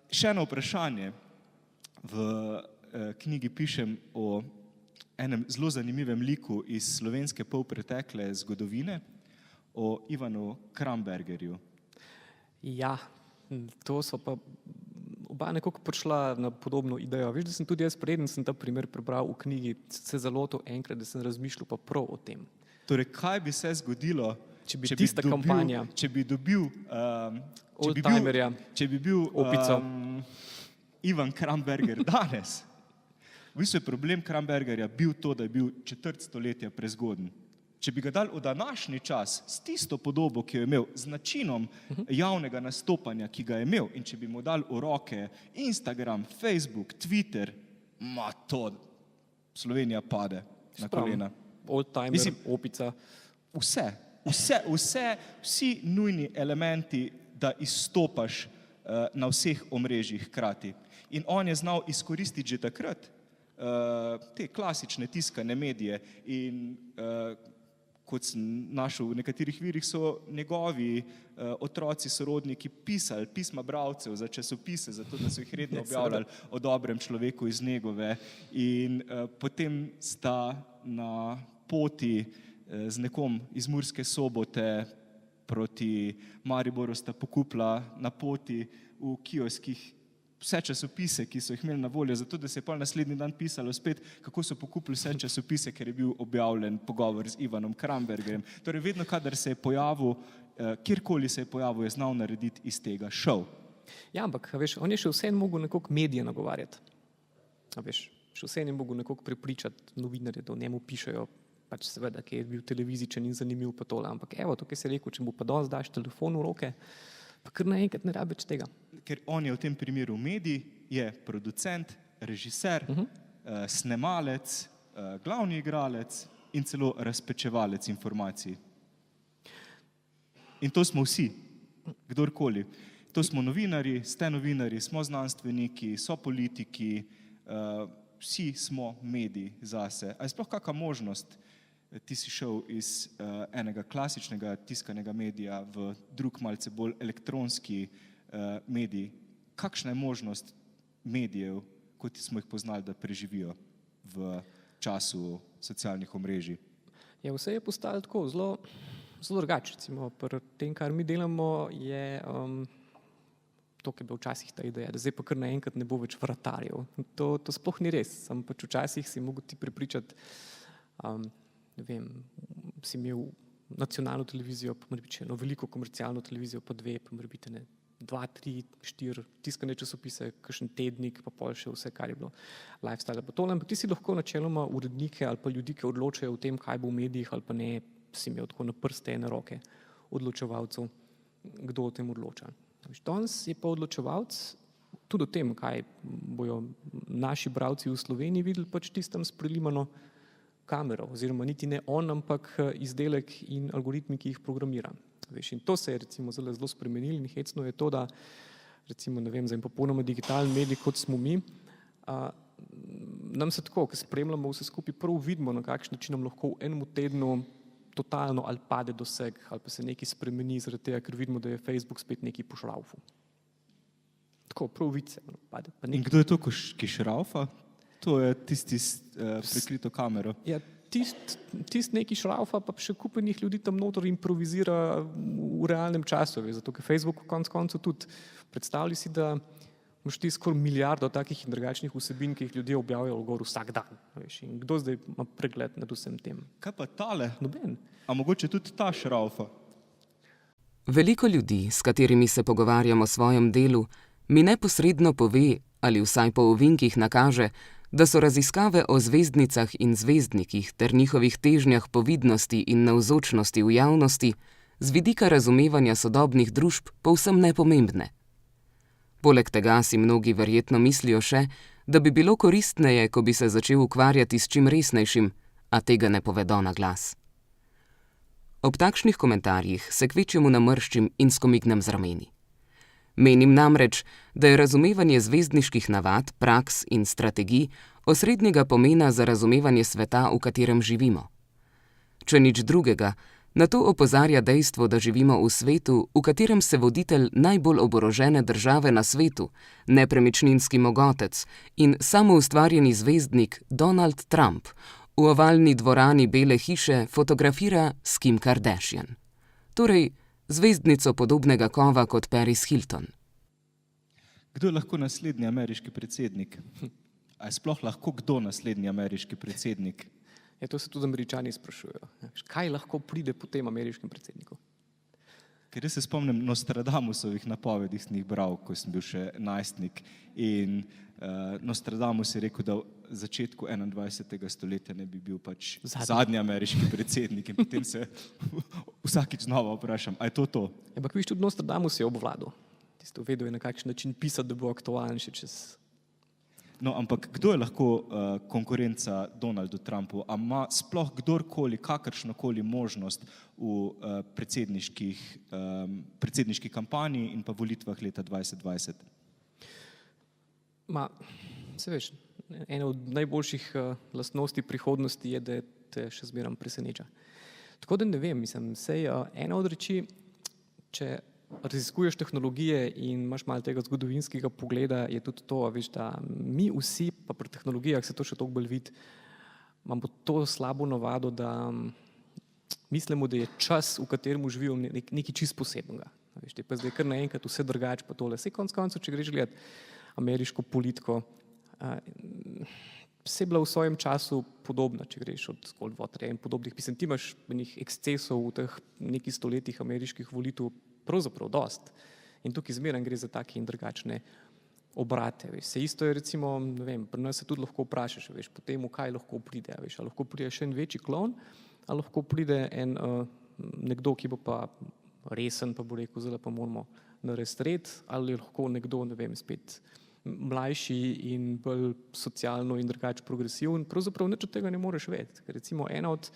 Še eno vprašanje. V knjigi pišem o enem zelo zanimivem liku iz slovenske polpretekle zgodovine, o Ivanu Krambergerju. Ja, to so pa oba nekako prišla na podobno idejo. Veš, da sem tudi jaz preden sem ta primer prebral v knjigi, se zalotil enkrat, da sem razmišljal pa prav o tem. Torej, kaj bi se zgodilo, če bi tista kampanja, če bi dobil oldtimerja, če bi bil opico. Ivan Kramberger danes? V bistvu je problem Krambergerja bil to, da je bil četrt stoletja prezgoden. Če bi ga dal v današnji čas s tisto podobo, ki jo je imel, z načinom javnega nastopanja, ki ga je imel, in če bi mu dal v roke Instagram, Facebook, Twitter, to Slovenija pade na kolena. Oldtimer, opica. Vsi nujni elementi, da izstopaš na vseh omrežjih hkrati. In on je znal izkoristiti že takrat te klasične tiskane medije in kot sem našel v nekaterih virih, so njegovi otroci, sorodniki pisali pisma bralcev za časopise, zato da so jih redno objavljali o dobrem človeku iz njegove. In potem sta na poti z nekom iz Murske Sobote proti Mariboru sta pokupila na poti v kioskih vse časopise, ki so jih imeli na voljo, zato da se je pol naslednji dan pisalo spet, kako so pokupili vse časopise, ker je bil objavljen pogovor z Ivanom Krambergerjem. Torej, vedno, kadar se je pojavil, kjerkoli se je pojavil, je znal narediti iz tega šov. Ja, ampak, veš, on je še vseeno mogel nekako medije nagovarjati. Veš, še vseeno je mogel nekako prepričati novinarje, da o njemu pišejo, pač seveda, ki je bil televizičen in zanimiv pa tole. Ampak evo, to, ki si rekel, če mu pa danes daš telefon v roke, pa kar naenkrat ne rabiš tega. Ker on je v tem primeru medij, je producent, režiser, snemalec, glavni igralec in celo razpečevalec informacij. In to smo vsi, kdorkoli. To smo novinarji, ste novinarji, smo znanstveniki, so politiki, vsi smo mediji zase. A je sploh kakšna možnost, ti si šel iz enega klasičnega tiskanega medija v drug malce bolj elektronski medij. Kakšna je možnost medijev, kot smo jih poznali, da preživijo v času socialnih omrežij? Ja, vse je postalo tako zelo drugače. Recimo, pri tem, kar mi delamo, je to, ki je bila včasih ta ideja, da zdaj pa kar naenkrat ne bo več vratarjev. To sploh ni res. Sam pač včasih si mogel ti prepričati, ne vem, si imel nacionalno televizijo, pa mora biti eno veliko komercialno televizijo, pa dve, pa mora biti 2, 3, 4 tiskane časopise, kakšen tednik, pa pol še vse, kar je bilo lifestyle. Pa tole, ampak ti si lahko načeloma urednike ali pa ljudi, ki odločajo o tem, kaj bo v medijih ali pa ne, si imel tako na prste ene roke odločevalcev, kdo o tem odloča. Danes je pa odločevalc tudi o tem, kaj bojo naši bralci v Sloveniji videli, pač tistem s prelimano kamero, oziroma niti ne on, ampak izdelek in algoritmi, ki jih programira. In to se je recimo zelo spremenilo in hecno je to, da recimo, ne vem, za en popolnoma digitalen medij, kot smo mi, nam se tako, ko spremljamo vse skupaj, prav vidimo, na kakšen način nam lahko v enem tednu totalno ali pade doseg, ali pa se nekaj spremeni zaradi tega, ker vidimo, da je Facebook spet nekaj pošraufu. Tako, prav vid se pade. In kdo je to, ki šraufa? To je tisti prikrito kamero. Ja, tist neki šraufa, pa še kupenih ljudi tam notor improvizira v realnem času, zato ker Facebook v koncu tudi predstavlja si, da imaš ti skoraj milijardo takih in drugačnih vsebin, ki jih ljudje objavljajo gor vsak dan. In kdo zdaj ima pregled nad vsem tem? Kaj pa tale? Noben. A mogoče tudi ta šraufa? Veliko ljudi, s katerimi se pogovarjamo o svojem delu, mi neposredno pove ali vsaj po ovinkih nakaže, Da so raziskave o zvezdnicah in zvezdnikih ter njihovih težnjah po vidnosti in navzočnosti v javnosti z vidika razumevanja sodobnih družb povsem nepomembne. Poleg tega si mnogi verjetno mislijo še, da bi bilo koristneje, ko bi se začel ukvarjati s čim resnejšim, a tega ne povedo na glas. Ob takšnih komentarjih se kvečjemu namrščim in skomignem z rameni. Menim namreč, da je razumevanje zvezdniških navad, praks in strategij osrednjega pomena za razumevanje sveta, v katerem živimo. Če nič drugega, na to opozarja dejstvo, da živimo v svetu, v katerem se voditelj najbolj oborožene države na svetu, nepremičninski mogotec in samoustvarjeni zvezdnik Donald Trump v ovalni dvorani Bele hiše fotografira s Kim Kardashian. Torej, zvezdnico podobnega kova kot Paris Hilton. Kdo je lahko naslednji ameriški predsednik? A je sploh lahko kdo naslednji ameriški predsednik? Ja, to se tudi Američani sprašujejo. Kaj lahko pride po tem ameriškem predsedniku? Ker jaz se spomnim Nostradamusovih napovedi, sem jih bral, ko sem bil še najstnik. In Nostradamus je rekel, da v začetku 21. stoletja ne bi bil pač zadnji ameriški predsednik. In potem se vsakič znova vprašam, a je to? Ampak viš, tudi Nostradamus je obvladal. Tisto vedel je, na kakšen način pisati, da bo aktualen še čez... No, ampak kdo je lahko konkurenca Donaldu Trumpu? A ima sploh kdorkoli, kakršnokoli možnost v predsedniški kampanji in pa volitvah leta 2020? Se veš, ena od najboljših lastnosti prihodnosti je, da te še zmeraj preseneča. Tako da ne vem, mislim, ena od reči, če raziskuješ tehnologije in imaš malo tega zgodovinskega pogleda, je tudi to, veš, da mi vsi, pa pri tehnologijah se to še toliko bolj vidi, imamo to slabo navado, da mislimo, da je čas, v katerem živimo, nekaj čist posebnega. Veš, te pa zdaj kar naenkrat vse drugače pa tole. Saj konec koncev, če greš gledati ameriško politiko, vse je bila v svojem času podobna, če greš od Cold Waterja in podobnih. Mislim, ti imaš enih ekscesov v teh nekih stoletjih ameriških volitev pravzaprav dost. In tukaj zmeraj gre za take in drugačne obrate. Veš. Se isto je recimo, ne vem, pri nas se tudi lahko vprašaš, veš, po temu, kaj lahko pride. Veš, a lahko pride še en večji klon, a lahko pride nekdo, ki bo pa resen, pa bo rekel, zdaj pa moramo narediti red, ali lahko nekdo, ne vem, spet mlajši in bolj socialno in drugače progresiven. Pravzaprav nič od tega ne moreš vedeti. Recimo ena od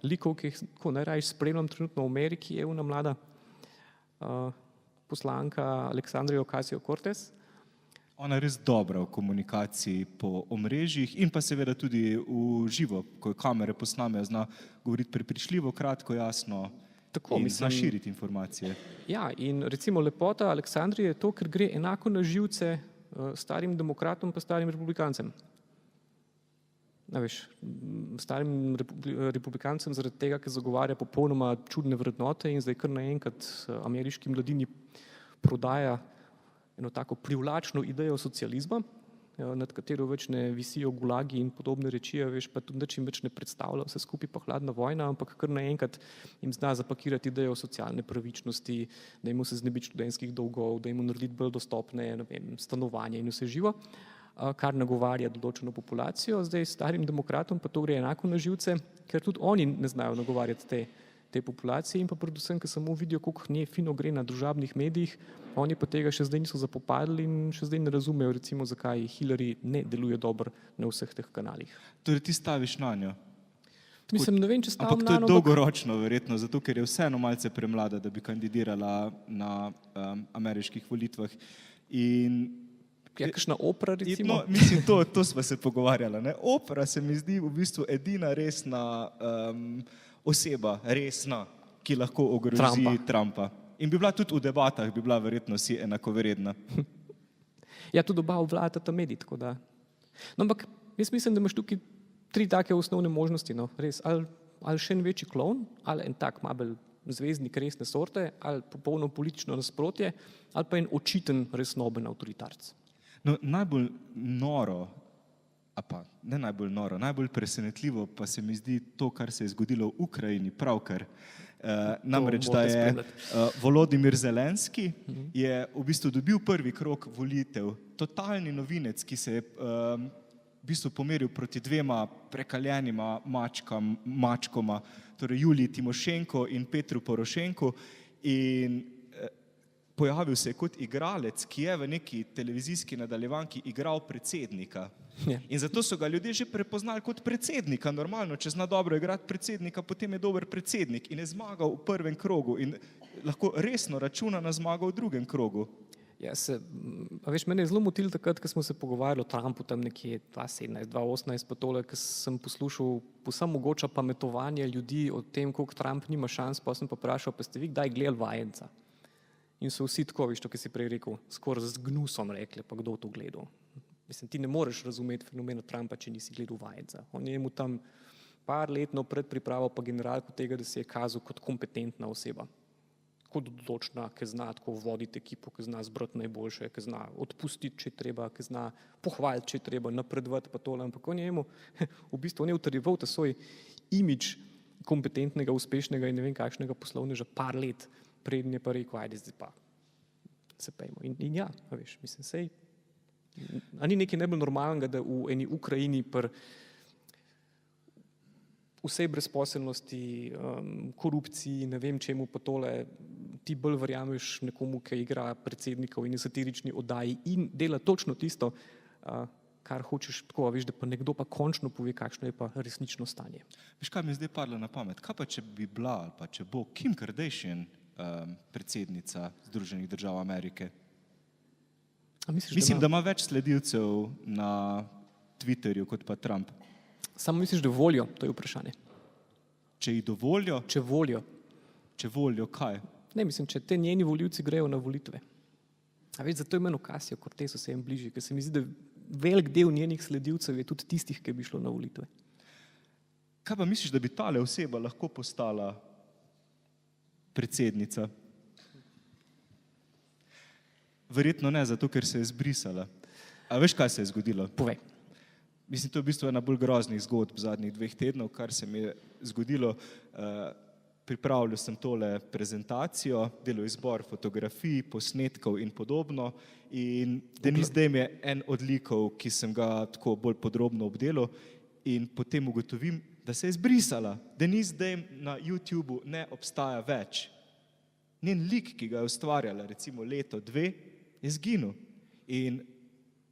likov, ki jih najraje spremljam trenutno v Ameriki, je ona mlada poslanka Aleksandrija Ocasio-Cortez. Ona je res dobra v komunikaciji po omrežjih in pa seveda tudi v živo, ko jo kamere posnamejo, zna govoriti prepričljivo, kratko, jasno in zna širiti informacije. Ja, in recimo lepota Aleksandrije je to, ker gre enako na živce starim demokratom pa starim republikancem. Veš, starim republikancem zaradi tega, ker zagovarja popolnoma čudne vrednote in zdaj kar naenkrat ameriški mladini prodaja eno tako privlačno idejo socializma, nad katero več ne visijo gulagi in podobne reči, veš, pa tudi nič jim več ne predstavlja, vse skupaj pa hladna vojna, ampak kar naenkrat jim zna zapakirati idejo socialne pravičnosti, da jim se znebiti študentskih dolgov, da jim narediti bolj dostopne, ne vem, stanovanje in vse živo, kar nagovarja določeno populacijo. Zdaj starim demokratom pa to gre enako na živce, ker tudi oni ne znajo nagovarjati te populacije in pa predvsem, ker samo vidijo, koliko nje fino gre na družabnih medijih, oni pa tega še zdaj niso zapopadli in še zdaj ne razumejo, recimo, zakaj Hillary ne deluje dobro na vseh teh kanalih. Torej ti staviš na njo? Mislim, ne vem, če stavim na njo. Ampak to je dolgoročno verjetno, zato ker je vseeno malce premlada, da bi kandidirala na ameriških volitvah. Kakšna opera, recimo? No, mislim, to sva se pogovarjala. Ne? Opera se mi zdi v bistvu edina resna oseba, resna, ki lahko ogrozi Trumpa. In bi bila tudi v debatah, bi bila verjetno si enakovredna. Ja, tudi oba obvladata medij, tako da. No, ampak jaz mislim, da imaš tukaj 3 take osnovne možnosti, no, res. Ali še en večji klon, ali en tak malo zvezdnik resne sorte, ali popolno politično nasprotje, ali pa en očiten resnoben avtoritarc. No, najbolj noro, ne najbolj noro, najbolj presenetljivo pa se mi zdi to, kar se je zgodilo v Ukrajini pravkar. Namreč, da je Volodimir Zelenski je v bistvu dobil prvi krog volitev, totalni novinec, ki se je v bistvu pomeril proti dvema prekaljenima mačkoma, torej Juliji Timošenko in Petru Porošenku, in pojavil se je kot igralec, ki je v neki televizijski nadaljevanki igral predsednika. Ja. In zato so ga ljudje že prepoznali kot predsednika. Normalno, če zna dobro igrati predsednika, potem je dober predsednik in je zmagal v prvem krogu in lahko resno računa na zmago v drugem krogu. Ja, mene je zelo motil takrat, ko smo se pogovarjali o Trumpu tam nekje 2017, 2018, pa tole, ko sem poslušal povsem mogoča pametovanje ljudi o tem, koliko Trump nima šans, pa sem pa vprašal, pa ste vi kdaj gledali Vajenca? In so vsi tako, viš, to, ki si prej rekel, skoraj z gnusom rekli, pa kdo to gledal. Mislim, ti ne moreš razumeti fenomena Trumpa, če nisi gledal Vajenca. On je mu tam par letno predpripravo pa generalko tega, da se je kazal kot kompetentna oseba. Kot odločna, ki zna tako voditi ekipo, ki zna zbrati najboljše, ki zna odpustiti, če treba, ki zna pohvaliti, če treba, napredovati pa tole. Ampak on je v bistvu utrjeval ta svoj imidž kompetentnega, uspešnega in ne vem kakšnega poslovneža par let, preden je pa rekel, ajde zdaj pa se pejmo. In ja, veš, mislim, sej, a ni nekaj najbolj normalnega, da v eni Ukrajini pri vsej brezposelnosti, korupciji, ne vem čemu pa tole, ti bolj verjameš nekomu, ki igra predsednika v eni satirični oddaji in dela točno tisto, kar hočeš tako, veš, da pa nekdo pa končno pove, kakšno je pa resnično stanje. Veš, kaj mi je zdaj padlo na pamet? Kaj pa, če bi bila ali pa če bo Kim Kardashian predsednica Združenih držav Amerike? Mislim, da ima več sledilcev na Twitterju kot pa Trump. Samo misliš, da volijo? To je vprašanje. Če jih dovolijo? Če volijo. Če volijo, kaj? Ne, mislim, če te njeni volivci grejo na volitve. A veš, zato imeno Ocasio Cortez se jim bliži, ker se mi zdi, da velik del njenih sledilcev je tudi tistih, ki bi šlo na volitve. Kaj pa misliš, da bi tale oseba lahko postala predsednica? Verjetno ne, zato ker se je zbrisala. A veš, kaj se je zgodilo? Povej. Mislim, to je v bistvu ena bolj groznih zgodb zadnjih 2 tednov, kar se mi je zgodilo. Pripravljal sem tole prezentacijo, delal izbor fotografij, posnetkov in podobno. In Denise Dame je en od likov, ki sem ga tako bolj podrobno obdelal, in potem ugotovim, da se je zbrisala. Denise Dame na YouTubeu ne obstaja več. Njen lik, ki ga je ustvarjala recimo leto, 2, je zginil. In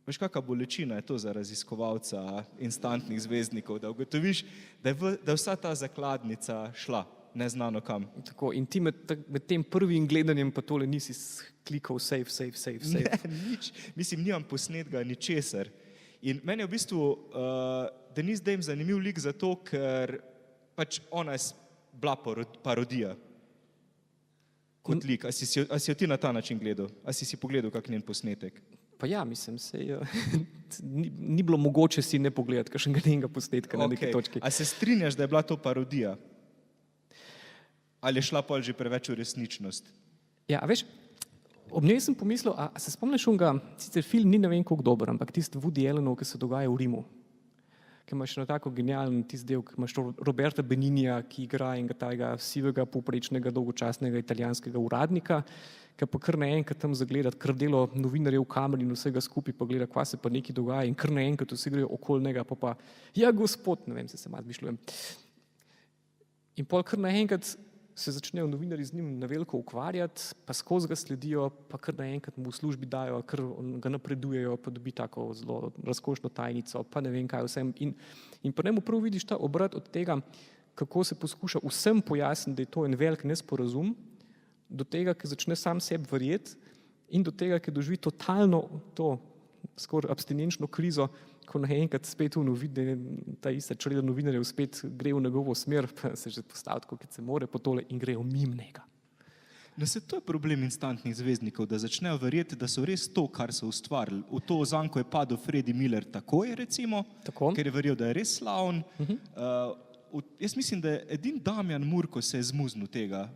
veš, kakšna bolečina je to za raziskovalca instantnih zvezdnikov, da ugotoviš, da je vsa ta zakladnica šla neznano kam. Tako, in ti med tem prvim gledanjem pa tole nisi klikal save. Ne, nič. Mislim, nimam posnetka ničesar. In meni je v bistvu Denise Dame zanimiv lik zato, ker pač ona je bila parodija kot lik. A si jo ti na ta način gledal? A si pogledal kak njen posnetek? Pa ja, mislim, ni bilo mogoče si ne pogledati kakšnega njenega posnetka na neki točki. A se strinjaš, da je bila to parodija? Ali je šla pol že preveč v resničnost? Ja, a veš, ob njej sem pomislil, a se spomniš onega, sicer film ni ne vem koliko dober, ampak tisti Woody Allenov, ki se dogaja v Rimu, ki imaš na tako genialen tisti del, ki imaš Roberta Beninija, ki igra enega tega sivega, povprečnega, dolgočasnega italijanskega uradnika, ki pa kar naenkrat tam zagledati, kar delo novinarjev v kameri in vsega skupaj, pa gleda, kva se pa nekaj dogaja in kar naenkrat vsi grejo okoli njega, pa ja, gospod, ne vem, se malo zmišljujem. In pol kar naenkrat se začnejo novinarji z njim na veliko ukvarjati, pa skozi ga sledijo, pa kar naenkrat mu v službi dajo, kar ga napredujejo, pa dobi tako zelo razkošno tajnico, pa ne vem kaj vsem. In pa njemu prav vidiš ta obrat od tega, kako se poskuša vsem pojasniti, da je to en velik nesporazum, do tega, ki začne sam sebi verjeti, in do tega, ki doživi totalno to skoraj abstinenčno krizo, ko naenkrat spet vidi, da ta ista čreda novinarjev spet gre v njegovo smer, pa se že postavi tako, kot se more po tole in grejo mimo njega. No, se to je problem instantnih zvezdnikov, da začnejo verjeti, da so res to, kar so ustvarili. V to zanko je padel Freddie Miller takoj, recimo, ker je verjel, da je res slavn. Jaz mislim, da je edin Damjan Murko se je zmuznil tega,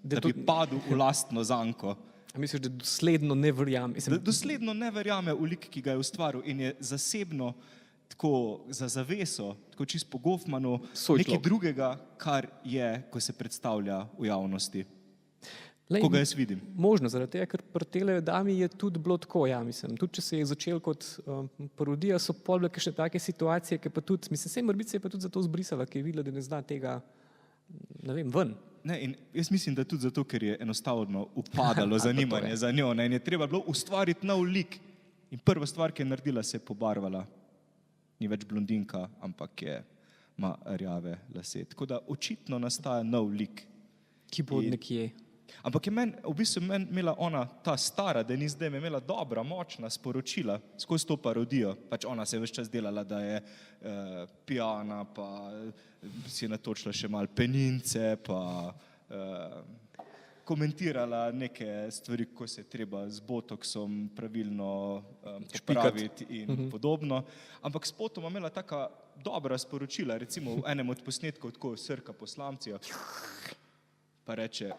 da bi padel v lastno zanko. A misliš, da dosledno ne verjame? Dosledno ne verjame v lik, ki ga je ustvaril in je zasebno, tako za zaveso, tako čisto po Goffmanu, nekaj drugega, kar je, ko se predstavlja v javnosti. Lej, ko ga jaz vidim. Možno, zaradi tega, ker pri tele dami je tudi bilo tako, ja, mislim. Tudi če se je začel kot parodija, so pol bile kakšne take situacije, ki pa tudi, mislim, sej morbit se je pa tudi zato zbrisala, ki je videla, da ne zna tega, ne vem, ven. Ne, in jaz mislim, da tudi zato, ker je enostavno upadalo zanimanje za njo, ne, in je treba bilo ustvariti nov lik. In prva stvar, ki je naredila, se je pobarvala. Ni več blondinka, ampak ima rjave lase. Tako da očitno nastaja nov lik. Ki bo nekje. Ampak je v bistvu imela ona, ta stara Denise Dame, imela dobra, močna sporočila skozi to parodijo. Pač ona se je ves čas delala, da je pijana, pa si je natočila še malo penince, pa komentirala neke stvari, ko se je treba z botoksom pravilno popraviti in podobno. Ampak spotoma imela taka dobra sporočila, recimo v enem od posnetkov tako srka po slamcijo, pa reče: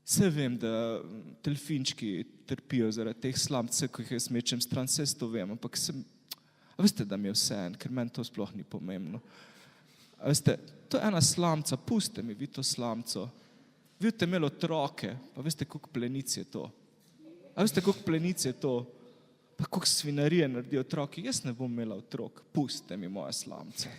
"Se vem, da delfinčki trpijo zaradi teh slamcev, ko jih jaz mečem stran, se to vem, ampak veste, da mi je vseeno, ker meni to sploh ni pomembno. A veste, to je ena slamca, puste mi vi to slamco. Vi ste imeli otroke, pa veste, koliko plenic je to. A veste, koliko plenic je to, pa koliko svinarije naredijo otroki. Jaz ne bom imela otrok, puste mi moja slamca."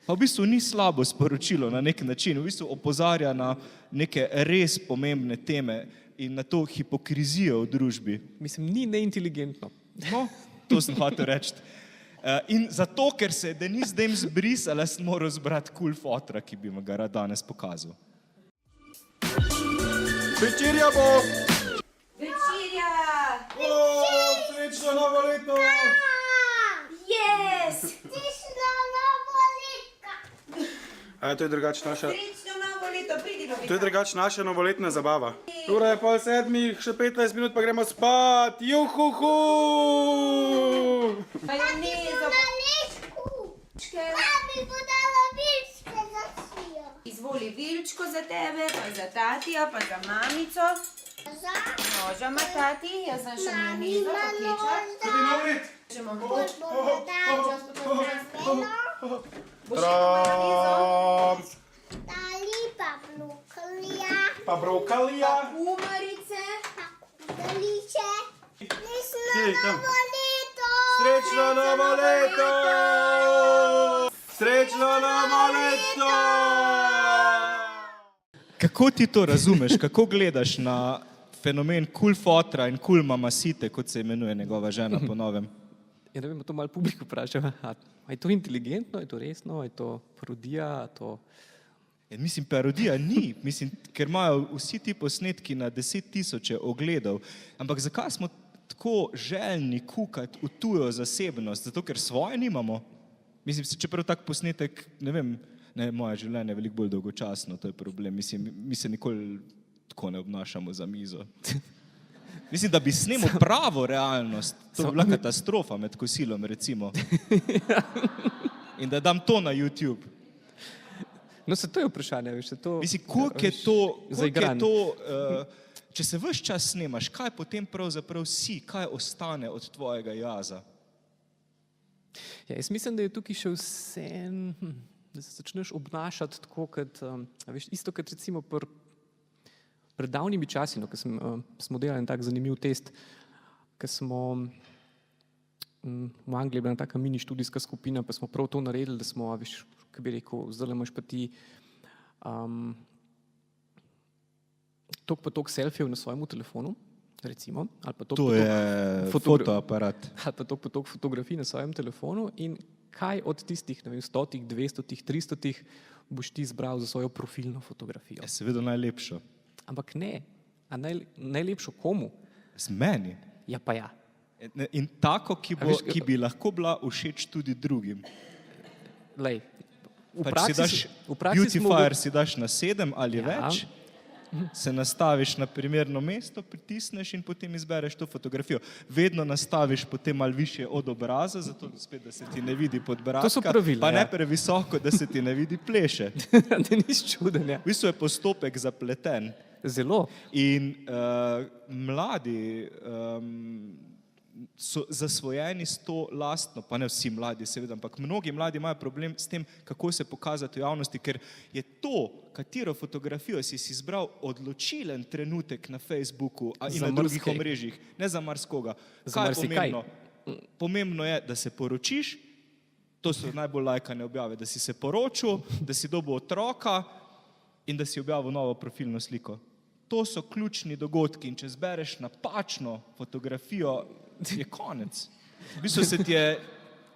Pa v bistvu ni slabo sporočilo na nek način, v bistvu opozarja na neke res pomembne teme in na to hipokrizijo v družbi. Mislim, ni neinteligentno. No, to sem hotel reči. In zato, ker se je Denise Dame zbrisala, sem moral zbrati cool fotra, ki bi me ga rad danes pokazal. Večerja bo! Večerja! Srečno novo leto! Yes! To je drugače naša... Srečno novo leto, pridi Lovika. To je drugače naša novoletna zabava. Ura je 6:30, še 15 minut pa gremo spat. Juhuhu! Majonezo. Mami bo dala vilčke za Sijo. Izvoli vilčko za tebe, pa za tatija, pa za mamico. Za Noža ima tati, jaz sem še majonezo, pa kečap. Tudi novo let! Že imam boš bomo dali Boš še majonezo? dali pa brokolija, Pa brokalija. Kumarice. pa kudeliče. Srečno Kje je tam? novo leto! Srečno novo leto! Srečno novo leto! Kako ti to razumeš, kako gledaš na fenomen cool fotra in cool mamasite, kot se imenuje njegova žena po novem? Ja, ne vem, to malo publiko vprašam. A je to inteligentno, je to resno, je to parodija, to... Ja, mislim, parodija ni, mislim, ker imajo vsi ti posnetki na 10.000 ogledov, ampak zakaj smo tako željni kukati v tujo zasebnost? Zato, ker svoje nimamo. Mislim, čeprav tak posnetek, ne vem, moje življenje je veliko bolj dolgočasno, to je problem. Mislim, mi se nikoli tako ne obnašamo za mizo. Mislim, da bi snemal pravo realnost, to bi bila katastrofa med kosilom, recimo. In da dam to na YouTube. No, se to je vprašanje, veš, se to... Mislim, koliko je to, Zaigran. če se ves čas snemaš, kaj potem pravzaprav si, kaj ostane od tvojega jaza? Ja, jaz mislim, da je tukaj še vse, da se začneš obnašati tako, kot, veš, isto kot recimo pred davnimi časi, no, ko smo delali en tak zanimiv test, ko smo v Angliji bila taka mini študijska skupina, pa smo prav to naredili, da smo, veš, kako bi rekel, zdaj imaš pa ti toliko selfijev na svojemu telefonu, recimo, ali pa To je fotoaparat. ali pa toliko fotografij na svojem telefonu in kaj od tistih, ne vem, 100, 200, 300 boš ti izbral za svojo profilno fotografijo. Je seveda najlepšo. Ampak ne, a najlepšo komu? Z meni. Ja pa ja. In tako, A veš, ki bi lahko bila všeč tudi drugim. Lej, v Pač si daš beautifier, si daš na 7 ali Ja. več, se nastaviš na primerno mesto, pritisneš in potem izbereš to fotografijo. Vedno nastaviš potem malo više od obraza, zato spet, da se ti ne vidi podbradka, To so pravila, pa ne ja. previsoko, da se ti ne vidi pleše. Da nisi čuden, ja. V bistvu je postopek zapleten. Zelo. In mladi so zasvojeni s to lastno, pa ne vsi mladi seveda, ampak mnogi mladi imajo problem s tem, kako se pokazati v javnosti, ker je to, katero fotografijo si izbral, odločilen trenutek na Facebooku in Za na drugih marsikaj. omrežjih, ne za marskoga. Za Kaj je marsikaj. pomembno? Pomembno je, da se poročiš, to so najbolj lajkane objave, da si se poročil, da si dobil otroka in da si objavil novo profilno sliko. To so ključni dogodki in če zbereš napačno fotografijo, je konec. V bistvu se ti je,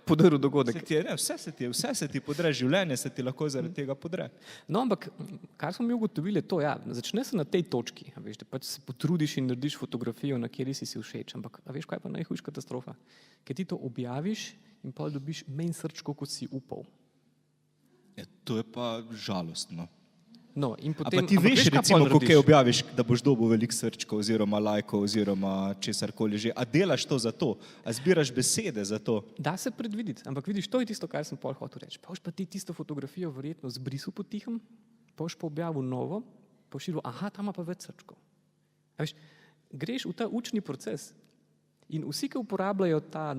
Podaril dogodek. vse se ti podre, življenje se ti lahko zaradi tega podre. No, ampak kar smo mi ugotovili, je to, ja, začne se na tej točki, a veš, da pač se potrudiš in narediš fotografijo, na kateri si všeč, ampak a veš, kaj je pa najhujša katastrofa? Ker ti to objaviš in pa dobiš manj srčkov, kot si upal. Ja, to je pa žalostno. No, in A potem, pa ti ampak veš, kaj recimo, pol ko kaj narediš? objaviš, da boš dobil veliko srčkov oziroma lajkov oziroma česarkoli že. A delaš to za to? A zbiraš besede za to? Da se predvideti, ampak vidiš, to je tisto, kar sem pol hotel reči. Pa boš pa ti tisto fotografijo verjetno zbrisal potihem, pa boš pa objavil novo, pa boš videl, aha, tam ima pa več srčkov. A veš, greš v ta učni proces in vsi, ki uporabljajo ta,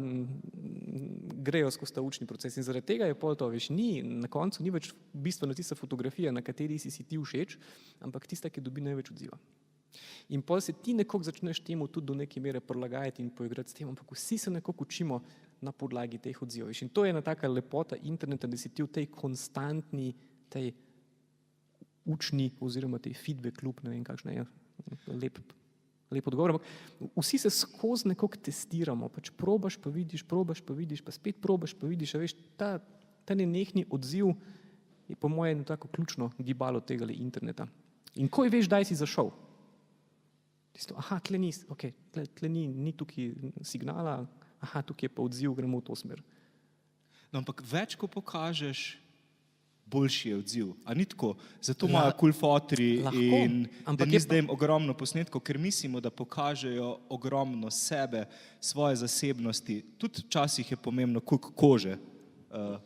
grejo skozi ta učni proces in zaradi tega je pol to, veš, na koncu ni več bistveno tista fotografija, na kateri si ti všeč, ampak tista, ki dobi največ odziva. In pol se ti nekako začneš temu tudi do neke mere prilagajati in poigrati s tem, ampak vsi se nekako učimo na podlagi teh odzivov. In to je ena taka lepota interneta, da si ti v tej konstantni, tej učni oziroma tej feedback loop, ne vem kakšna je, lep odgovor, ampak vsi se skozi nekako testiramo, pač probaš pa vidiš, pa spet probaš pa vidiš, a veš, ta nenehni odziv je po mojem tako ključno gibalo tega interneta. In ko veš, daj si zašel, tisto, aha, tle ni, okay, tle ni tukaj signala, aha, tukaj je pa odziv, gremo v to smer. No, ampak več, ko pokažeš, boljši je odziv. A ni tako? Zato imajo cool fotri lahko, in ampak da ni je pa- zdaj ogromno posnetkov, ker mislimo, da pokažejo ogromno sebe, svoje zasebnosti. Tudi včasih je pomembno, koliko kože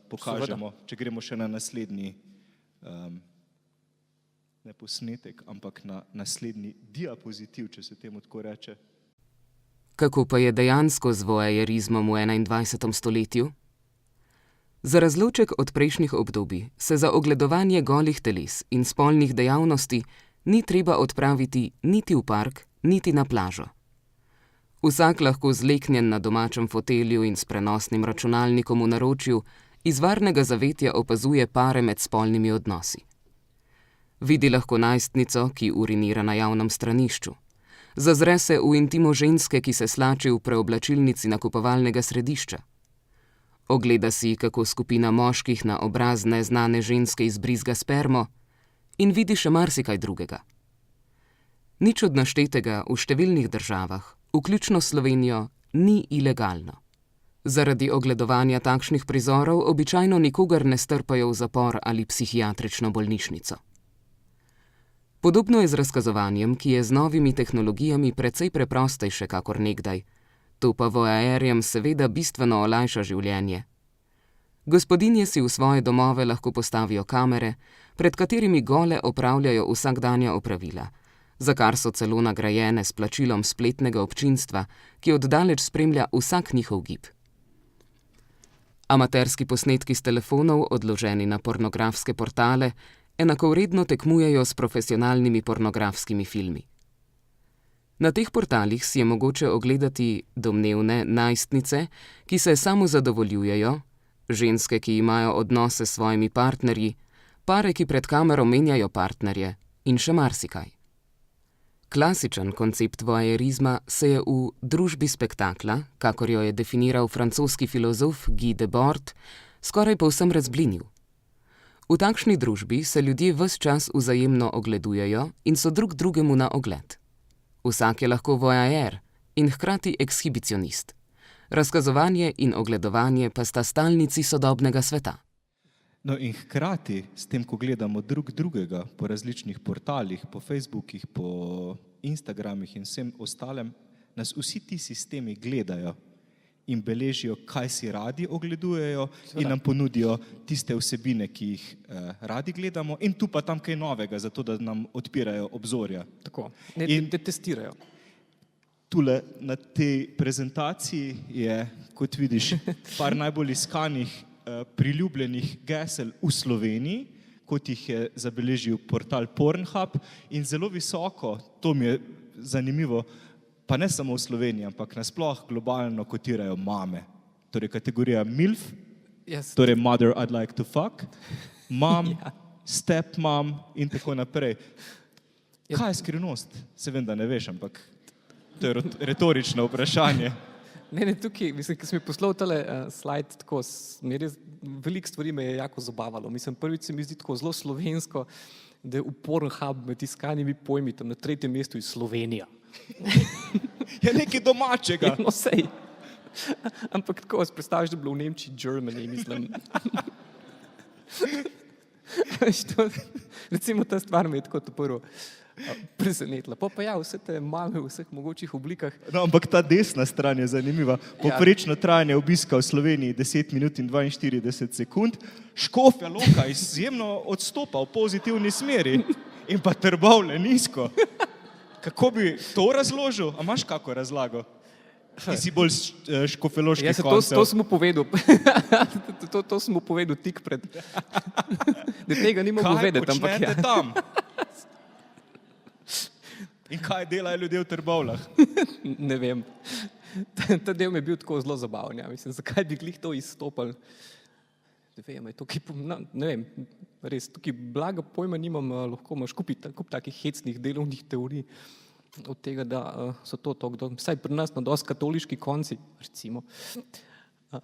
pokažemo, če gremo še na naslednji ne posnetek, ampak na naslednji diapozitiv, če se temu tako reče. Kako pa je dejansko z voajerizmom v 21. stoletju? Za razloček od prejšnjih obdobij se za ogledovanje golih teles in spolnih dejavnosti ni treba odpraviti niti v park, niti na plažo. Vsak lahko zleknjen na domačem fotelju in s prenosnim računalnikom v naročju iz varnega zavetja opazuje pare med spolnimi odnosi. Vidi lahko najstnico, ki urinira na javnem stranišču. Zazre se v intimo ženske, ki se slači v preoblačilnici nakupovalnega središča. Ogleda si, kako skupina moških na obraz neznane ženske izbrizga spermo in vidi še marsikaj drugega. Nič od naštetega v številnih državah, vključno s Slovenijo, ni ilegalno. Zaradi ogledovanja takšnih prizorov običajno nikogar ne strpajo v zapor ali psihiatrično bolnišnico. Podobno je z razkazovanjem, ki je z novimi tehnologijami precej preprostejše kakor nekdaj. To pa voajerjem seveda bistveno olajša življenje. Gospodinje si v svoje domove lahko postavijo kamere, pred katerimi gole opravljajo vsakdanja opravila, za kar so celo nagrajene s plačilom spletnega občinstva, ki oddaleč spremlja vsak njihov gib. Amaterski posnetki s telefonov, odloženi na pornografske portale, enakovredno tekmujejo s profesionalnimi pornografskimi filmi. Na teh portalih si je mogoče ogledati domnevne najstnice, ki se samozadovoljujejo, ženske, ki imajo odnose s svojimi partnerji, pare, ki pred kamero menjajo partnerje in še marsikaj. Klasičen koncept voajerizma se je v družbi spektakla, kakor jo je definiral francoski filozof Guy Debord, skoraj povsem razblinil. V takšni družbi se ljudje ves čas vzajemno ogledujejo in so drug drugemu na ogled. Vsak je lahko voajer in hkrati ekshibicionist. Razkazovanje in ogledovanje pa sta stalnici sodobnega sveta. No in hkrati s tem, ko gledamo drug drugega po različnih portalih, po Facebookih, po Instagramih in vsem ostalem, nas vsi ti sistemi gledajo in beležijo, kaj si radi ogledujejo in nam ponudijo tiste vsebine, ki jih radi gledamo in tu pa tam kaj novega, zato da nam odpirajo obzorja. Tako, In- te testirajo. Tule na tej prezentaciji je, kot vidiš, par najbolj iskanih priljubljenih gesel v Sloveniji, kot jih je zabeležil portal Pornhub in zelo visoko, to mi je zanimivo, pa ne samo v Sloveniji, ampak nasploh globalno kotirajo mame. Torej kategorija MILF, torej Mother I'd Like to Fuck, mom, stepmom in tako naprej. Kaj je skrivnost? Se vem, da ne veš, ampak to je retorično vprašanje. Ne, tukaj, mislim, ko sem mi poslal tale slajd, tako, veliko stvari me je jako zabavalo. Mislim, prvič se mi zdi tako zelo slovensko, da je v Pornhub med iskanimi pojmi tam na 3. mestu iz Slovenija. Je nekaj domačega. No, sej. Ampak tako, si predstavljaš, da je bilo v Nemčiji Germany, mislim. Recimo ta stvar me je tako to prvo presenetila. Pa ja, vse te mame v vseh mogočih oblikah. No, ampak ta desna stran je zanimiva. Poprečno trajanje obiska v Sloveniji 10 minut in 42 sekund. Škofja Loka izjemno odstopa v pozitivni smeri in pa Trbovlje nizko. Kako bi to razložil? A imaš kako razlago? Ti si bolj škofjeloški koncev. To sem mu povedal. To sem mu povedal tik pred. Da tega ni mogel vedeti. Kaj počnete tam? In kaj delajo ljudje v Trbovljah? Ne vem. Ta del mi je bil tako zelo zabaven. Ja. Mislim, zakaj bi glih to izstopali? Ne vem, res, tukaj blaga pojma nimam, lahko imaš kup takih hecnih delovnih teorij od tega, da so to, vsaj pri nas na dosti katoliški konci, recimo,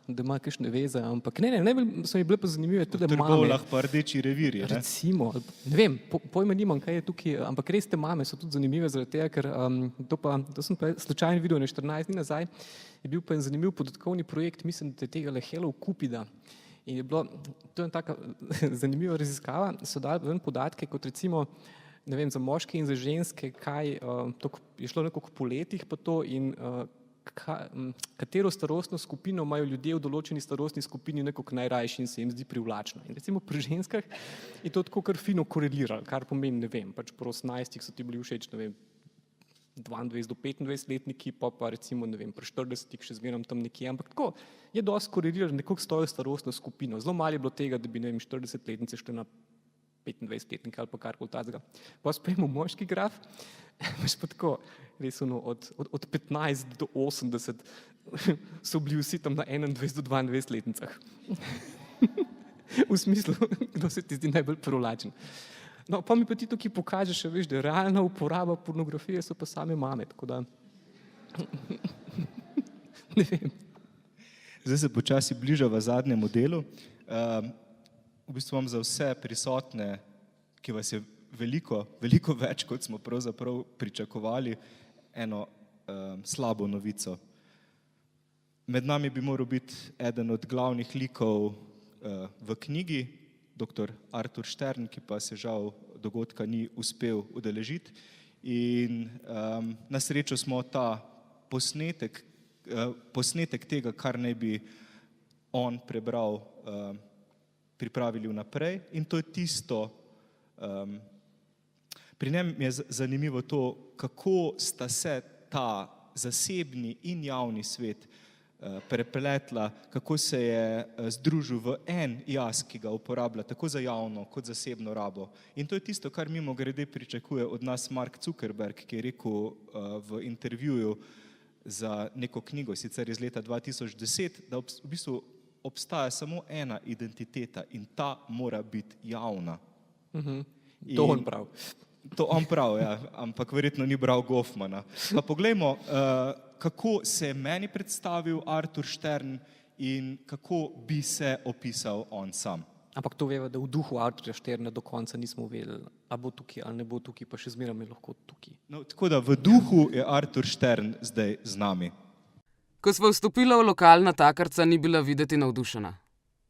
da ima kakšne veze, ampak ne, so mi bile pa zanimive tudi mame. V Trbovljah pa Rdeči revirji, ne? Recimo, ne vem, pojma nimam, kaj je tukaj, ampak res te mame so tudi zanimive zaradi tega, ker to sem pa slučajno videl na 14 dni nazaj, je bil pa en zanimiv podatkovni projekt, mislim, da je tega Hello Cupida. In je bilo, to je taka zanimiva raziskava, so dali ven podatke, kot recimo, ne vem, za moške in za ženske, kaj, to je šlo nekako po letih pa to in katero starostno skupino imajo ljudje v določeni starostni skupini nekako najrajši in se jim zdi privlačno. In recimo pri ženskah je to tako kar fino koreliralo, kar pomeni, ne vem, pač pri 18 so ti bili všeč, ne vem, 22 do 25 letniki, pa recimo, ne vem, pri 40 še zmeram tam nekje, ampak tako je dosti koreliralo nekako s tojo starostno skupino. Zelo malo je bilo tega, da bi, ne vem, 40-letnice šli na 25-letnika ali pa karkoli tacga. Pa sprejmo moški graf, imaš pa tako, res od 15 do 80 so bili vsi tam na 21 do 22 letnicah. V smislu, kdo se ti zdi najbolj privlačen. No, pa mi pa ti tukaj pokažeš, veš, da realna uporaba pornografije so pa same mame, tako da ne vem. Zdaj se počasi bližava zadnjemu delu. V bistvu vam za vse prisotne, ki vas je veliko več, kot smo pravzaprav pričakovali, eno slabo novico. Med nami bi moral biti eden od glavnih likov v knjigi, dr. Artur Štern, ki pa se žal dogodka ni uspel udeležiti. In na srečo smo ta posnetek tega, kar naj bi on prebral, pripravili vnaprej. In to je tisto, pri njem je zanimivo to, kako sta se ta zasebni in javni svet prepletla, kako se je združil v en jaz, ki ga uporablja tako za javno kot zasebno rabo. In to je tisto, kar mimogrede pričakuje od nas Mark Zuckerberg, ki je rekel v intervjuju za neko knjigo, sicer iz leta 2010, da v bistvu obstaja samo ena identiteta in ta mora biti javna. To on prav. To on prav, ja, ampak verjetno ni bral Goffmana. Pa poglejmo, kako se je meni predstavil Artur Štern in kako bi se opisal on sam. Ampak to veva, da v duhu Arturja Šterna do konca nismo vedeli, a bo tukaj ali ne bo tukaj, pa še zmeraj je lahko tukaj. No, tako da v duhu je Artur Štern zdaj z nami. Ko sva vstopila v lokal, natakarca ni bila videti navdušena.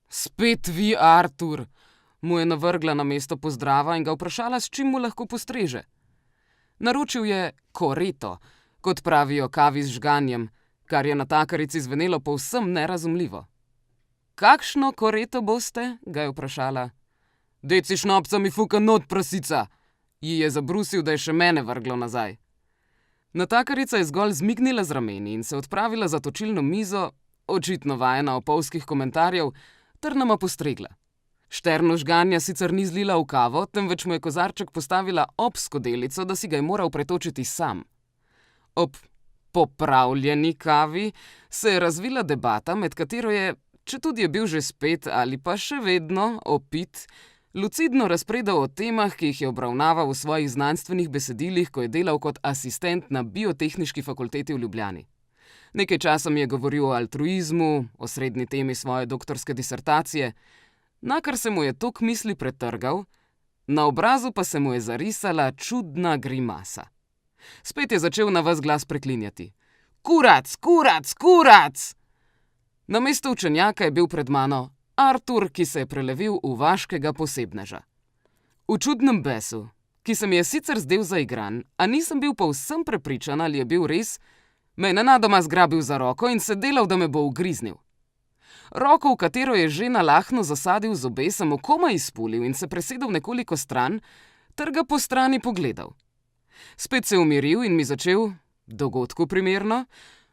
Spet vi, Artur, mu je navrgla na mesto pozdrava in ga vprašala, s čim mu lahko postreže. Naročil je koreto, kot pravijo kavi z žganjem, kar je natakarici zvenelo povsem nerazumljivo. Kakšno koreto boste? Ga je vprašala. Deci šnopca mi fuka not, prasica, ji je zabrusil, da je še mene vrglo nazaj. Natakarica je zgolj zmignila z rameni in se odpravila za točilno mizo, očitno vajena opolskih komentarjev, ter nama postregla. Šterno žganja sicer ni zlila v kavo, temveč mu je kozarček postavila ob skodelico, da si ga je moral pretočiti sam. Ob popravljeni kavi se je razvila debata, med katero je, četudi je bil že spet ali pa še vedno opit, lucidno razpredal o temah, ki jih je obravnaval v svojih znanstvenih besedilih, ko je delal kot asistent na Biotehniški fakulteti v Ljubljani. Nekaj časa mi je govoril o altruizmu, o srednji temi svoje doktorske disertacije, nakar se mu je tok misli pretrgal, na obrazu pa se mu je zarisala čudna grimasa. Spet je začel na ves glas preklinjati. Kurac, kurac, kurac! Namesto učenjaka je bil pred mano Artur, ki se je prelevil v vaškega posebneža. V čudnem besu, ki se mi je sicer zdel zaigran, a nisem bil povsem prepričan, ali je bil res, me je nenadoma zgrabil za roko in se delal, da me bo ugriznil. Roko, v katero je že nalahno zasadil zobe, sem mu komaj izpulil in se presedel nekoliko stran, ter ga po strani pogledal. Spet se je umiril in mi začel, dogodku primerno,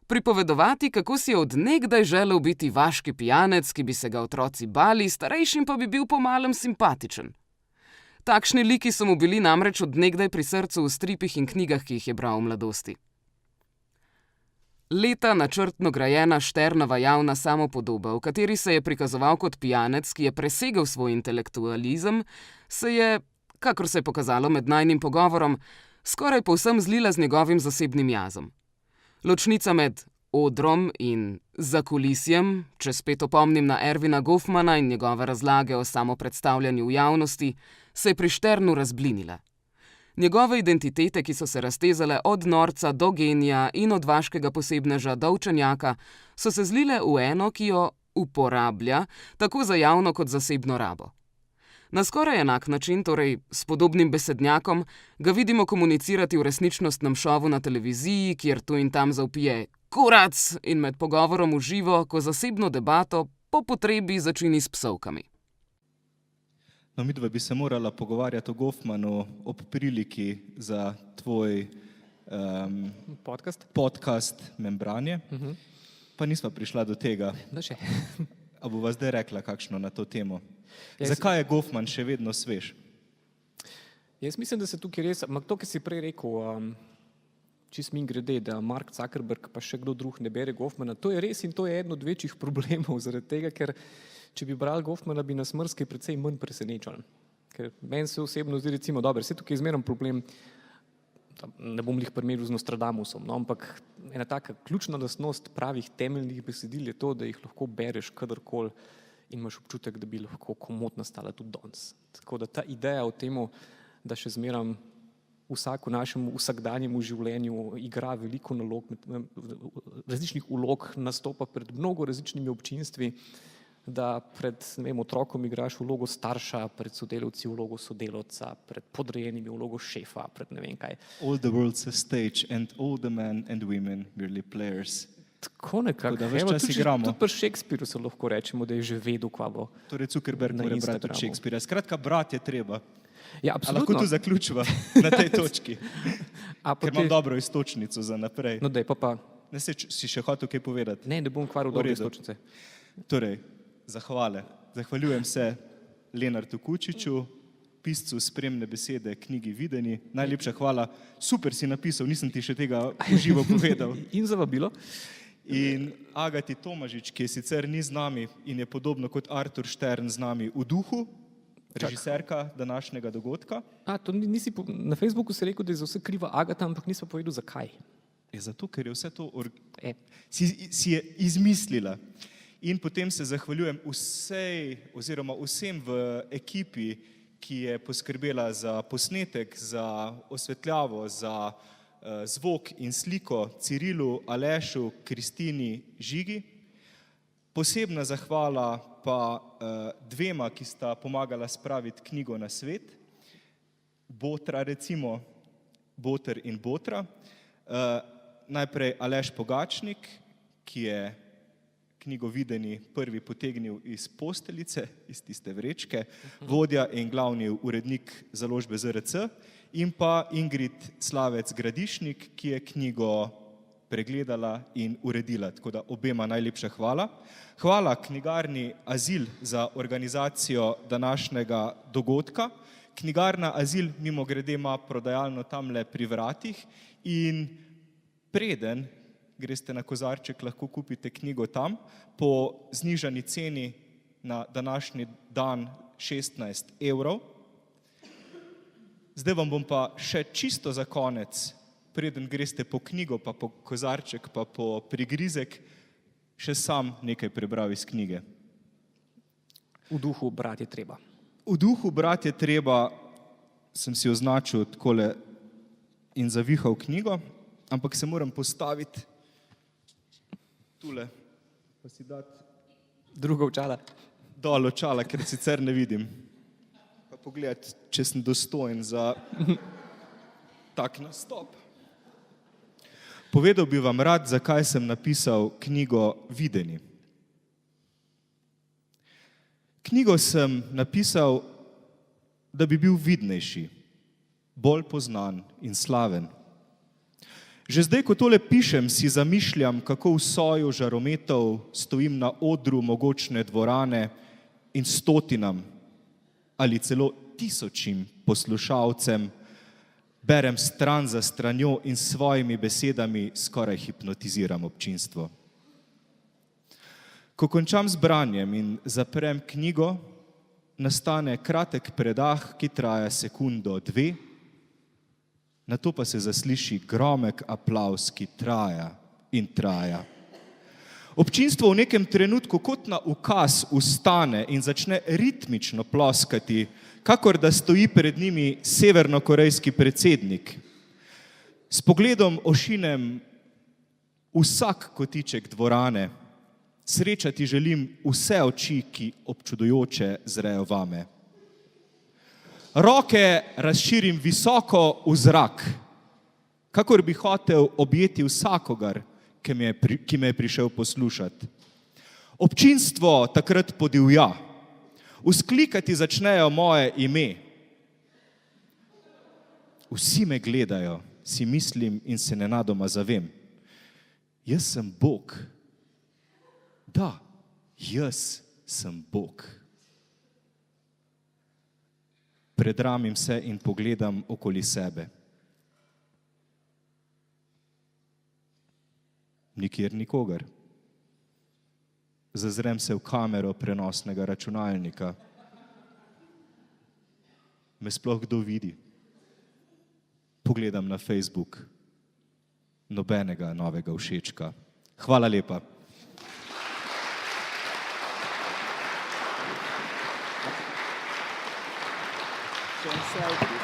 pripovedovati, kako si je od nekdaj želel biti vaški pijanec, ki bi se ga otroci bali, starejšim pa bi bil po malem simpatičen. Takšni liki so mu bili namreč od nekdaj pri srcu v stripih in knjigah, ki jih je bral v mladosti. Leta načrtno grajena Šternova javna samopodoba, v kateri se je prikazoval kot pijanec, ki je presegel svoj intelektualizem, se je, kakor se je pokazalo med najnim pogovorom, skoraj povsem zlila z njegovim zasebnim jazom. Ločnica med odrom in zakulisjem, če spet opomnim na Ervina Goffmana in njegove razlage o samopredstavljanju v javnosti, se je pri Šternu razblinila. Njegove identitete, ki so se raztezale od norca do genija in od vaškega posebneža do učenjaka, so se zlile v eno, ki jo uporablja tako za javno kot zasebno rabo. Na skoraj enak način, torej s podobnim besednjakom, ga vidimo komunicirati v resničnostnem šovu na televiziji, kjer tu in tam zavpije kurac in med pogovorom v živo, ko zasebno debato po potrebi začini s psovkami. No, midva bi se morala pogovarjati o Goffmanu ob priliki za tvoj podcast Membranje, pa nisva prišla do tega. Da še. A bova zdaj rekla kakšno na to temo? Zakaj je Goffman še vedno svež? Jaz mislim, da se tukaj res, to, ki si prej rekel, čist mimogrede, da Mark Zuckerberg pa še kdo drug ne bere Goffmana, to je res in to je eden od večjih problemov zaradi tega, ker če bi brali Goffmana, bi nas mrske precej manj presenečali. Ker meni se osebno zdi recimo dobro, vse tukaj je zmeren problem, ne bom lih primeril z Nostradamusom, no, ampak ena taka ključna lastnost pravih temeljnih besedil je to, da jih lahko bereš kadarkoli in imaš občutek, da bi lahko komot nastala tudi danes. Tako da ta ideja o temu, da še zmeram vsak v našem vsakdanjem življenju igra veliko nalog, različnih vlog, nastopa pred mnogo različnimi občinstvi, da pred otrokom igraš vlogo starša, pred sodelavci vlogo sodelavca, pred podrejenimi vlogo šefa, pred ne vem kaj. All the world's a stage and all the men and women merely players. Tako nekako. Tako da ves čas igramo. Tudi pri Shakespeareu se lahko rečemo, da je že vedel, kva bo. Torej Zuckerberg mora brati od Shakespearea. Skratka, brati je treba. Ja, A absolutno. lahko tu zaključiva na tej točki? Ker imam dobro istočnico za naprej. No daj, pa. Ne se, si še hotel kaj povedati? Ne bom kvaril dobre istočnice. Torej, zahvale. Zahvaljujem se Lenartu Kučiču, piscu spremne besede knjigi Videni. Najlepša hvala. Super si napisal, nisem ti še tega v živo povedal. In za vabilo. In Agati Tomažič, ki je sicer ni z nami in je podobno kot Artur Štern z nami v duhu, režiserka današnjega dogodka. To nisi, na Facebooku si rekel, da je za vse kriva Agata, ampak nisem povedal zakaj. Je zato, ker je vse to si je izmislila. In potem se zahvaljujem vsem v ekipi, ki je poskrbela za posnetek, za osvetljavo, za zvok in sliko, Cirilu, Alešu, Kristini, Žigi. Posebna zahvala pa dvema, ki sta pomagala spraviti knjigo na svet. Botra recimo, Boter in Botra. Najprej Aleš Pogačnik, ki knjigo Videni prvi potegnil iz posteljice, iz tiste vrečke, vodja in glavni urednik založbe ZRC, in pa Ingrid Slavec Gradišnik, ki je knjigo pregledala in uredila. Tako da obema najlepša hvala. Hvala knjigarni Azil za organizacijo današnjega dogodka. Knjigarna Azil mimogrede ima prodajalno tamle pri vratih in preden greste na kozarček, lahko kupite knjigo tam po znižani ceni na današnji dan 16 €. Zdaj vam bom pa še čisto za konec, preden greste po knjigo, pa po kozarček, pa po prigrizek, še sam nekaj prebral iz knjige. V duhu brati treba. V duhu brati treba sem si označil takole in zavihal knjigo, ampak se moram postaviti tule, pa si dati Druga očala. dol očala, ker sicer ne vidim. Pa pogledati, če sem dostojen za tak nastop. Povedal bi vam rad, zakaj sem napisal knjigo Videni. Knjigo sem napisal, da bi bil vidnejši, bolj poznan in slaven. Že zdaj, ko tole pišem, si zamišljam, kako v soju žarometov stojim na odru mogočne dvorane in stotinam ali celo tisočim poslušalcem berem stran za stranjo in s svojimi besedami skoraj hipnotiziram občinstvo. Ko končam z branjem in zaprem knjigo, nastane kratek predah, ki traja sekundo, dve, nato pa se zasliši gromek aplavz, ki traja in traja. Občinstvo v nekem trenutku kot na ukaz vstane in začne ritmično ploskati, kakor da stoji pred njimi severnokorejski predsednik. S pogledom ošinem vsak kotiček dvorane, srečati želim vse oči, ki občudujoče zrejo vame. Roke razširim visoko v zrak, kakor bi hotel objeti vsakogar, ki me je prišel poslušati. Občinstvo takrat podivja, vzklikati začnejo moje ime. Vsi me gledajo, si mislim in se nenadoma zavem. Jaz sem Bog. Da, jaz sem Bog. Predramim se in pogledam okoli sebe. Nikjer nikogar. Zazrem se v kamero prenosnega računalnika. Me sploh kdo vidi? Pogledam na Facebook. Nobenega novega všečka. Hvala lepa. Selfie.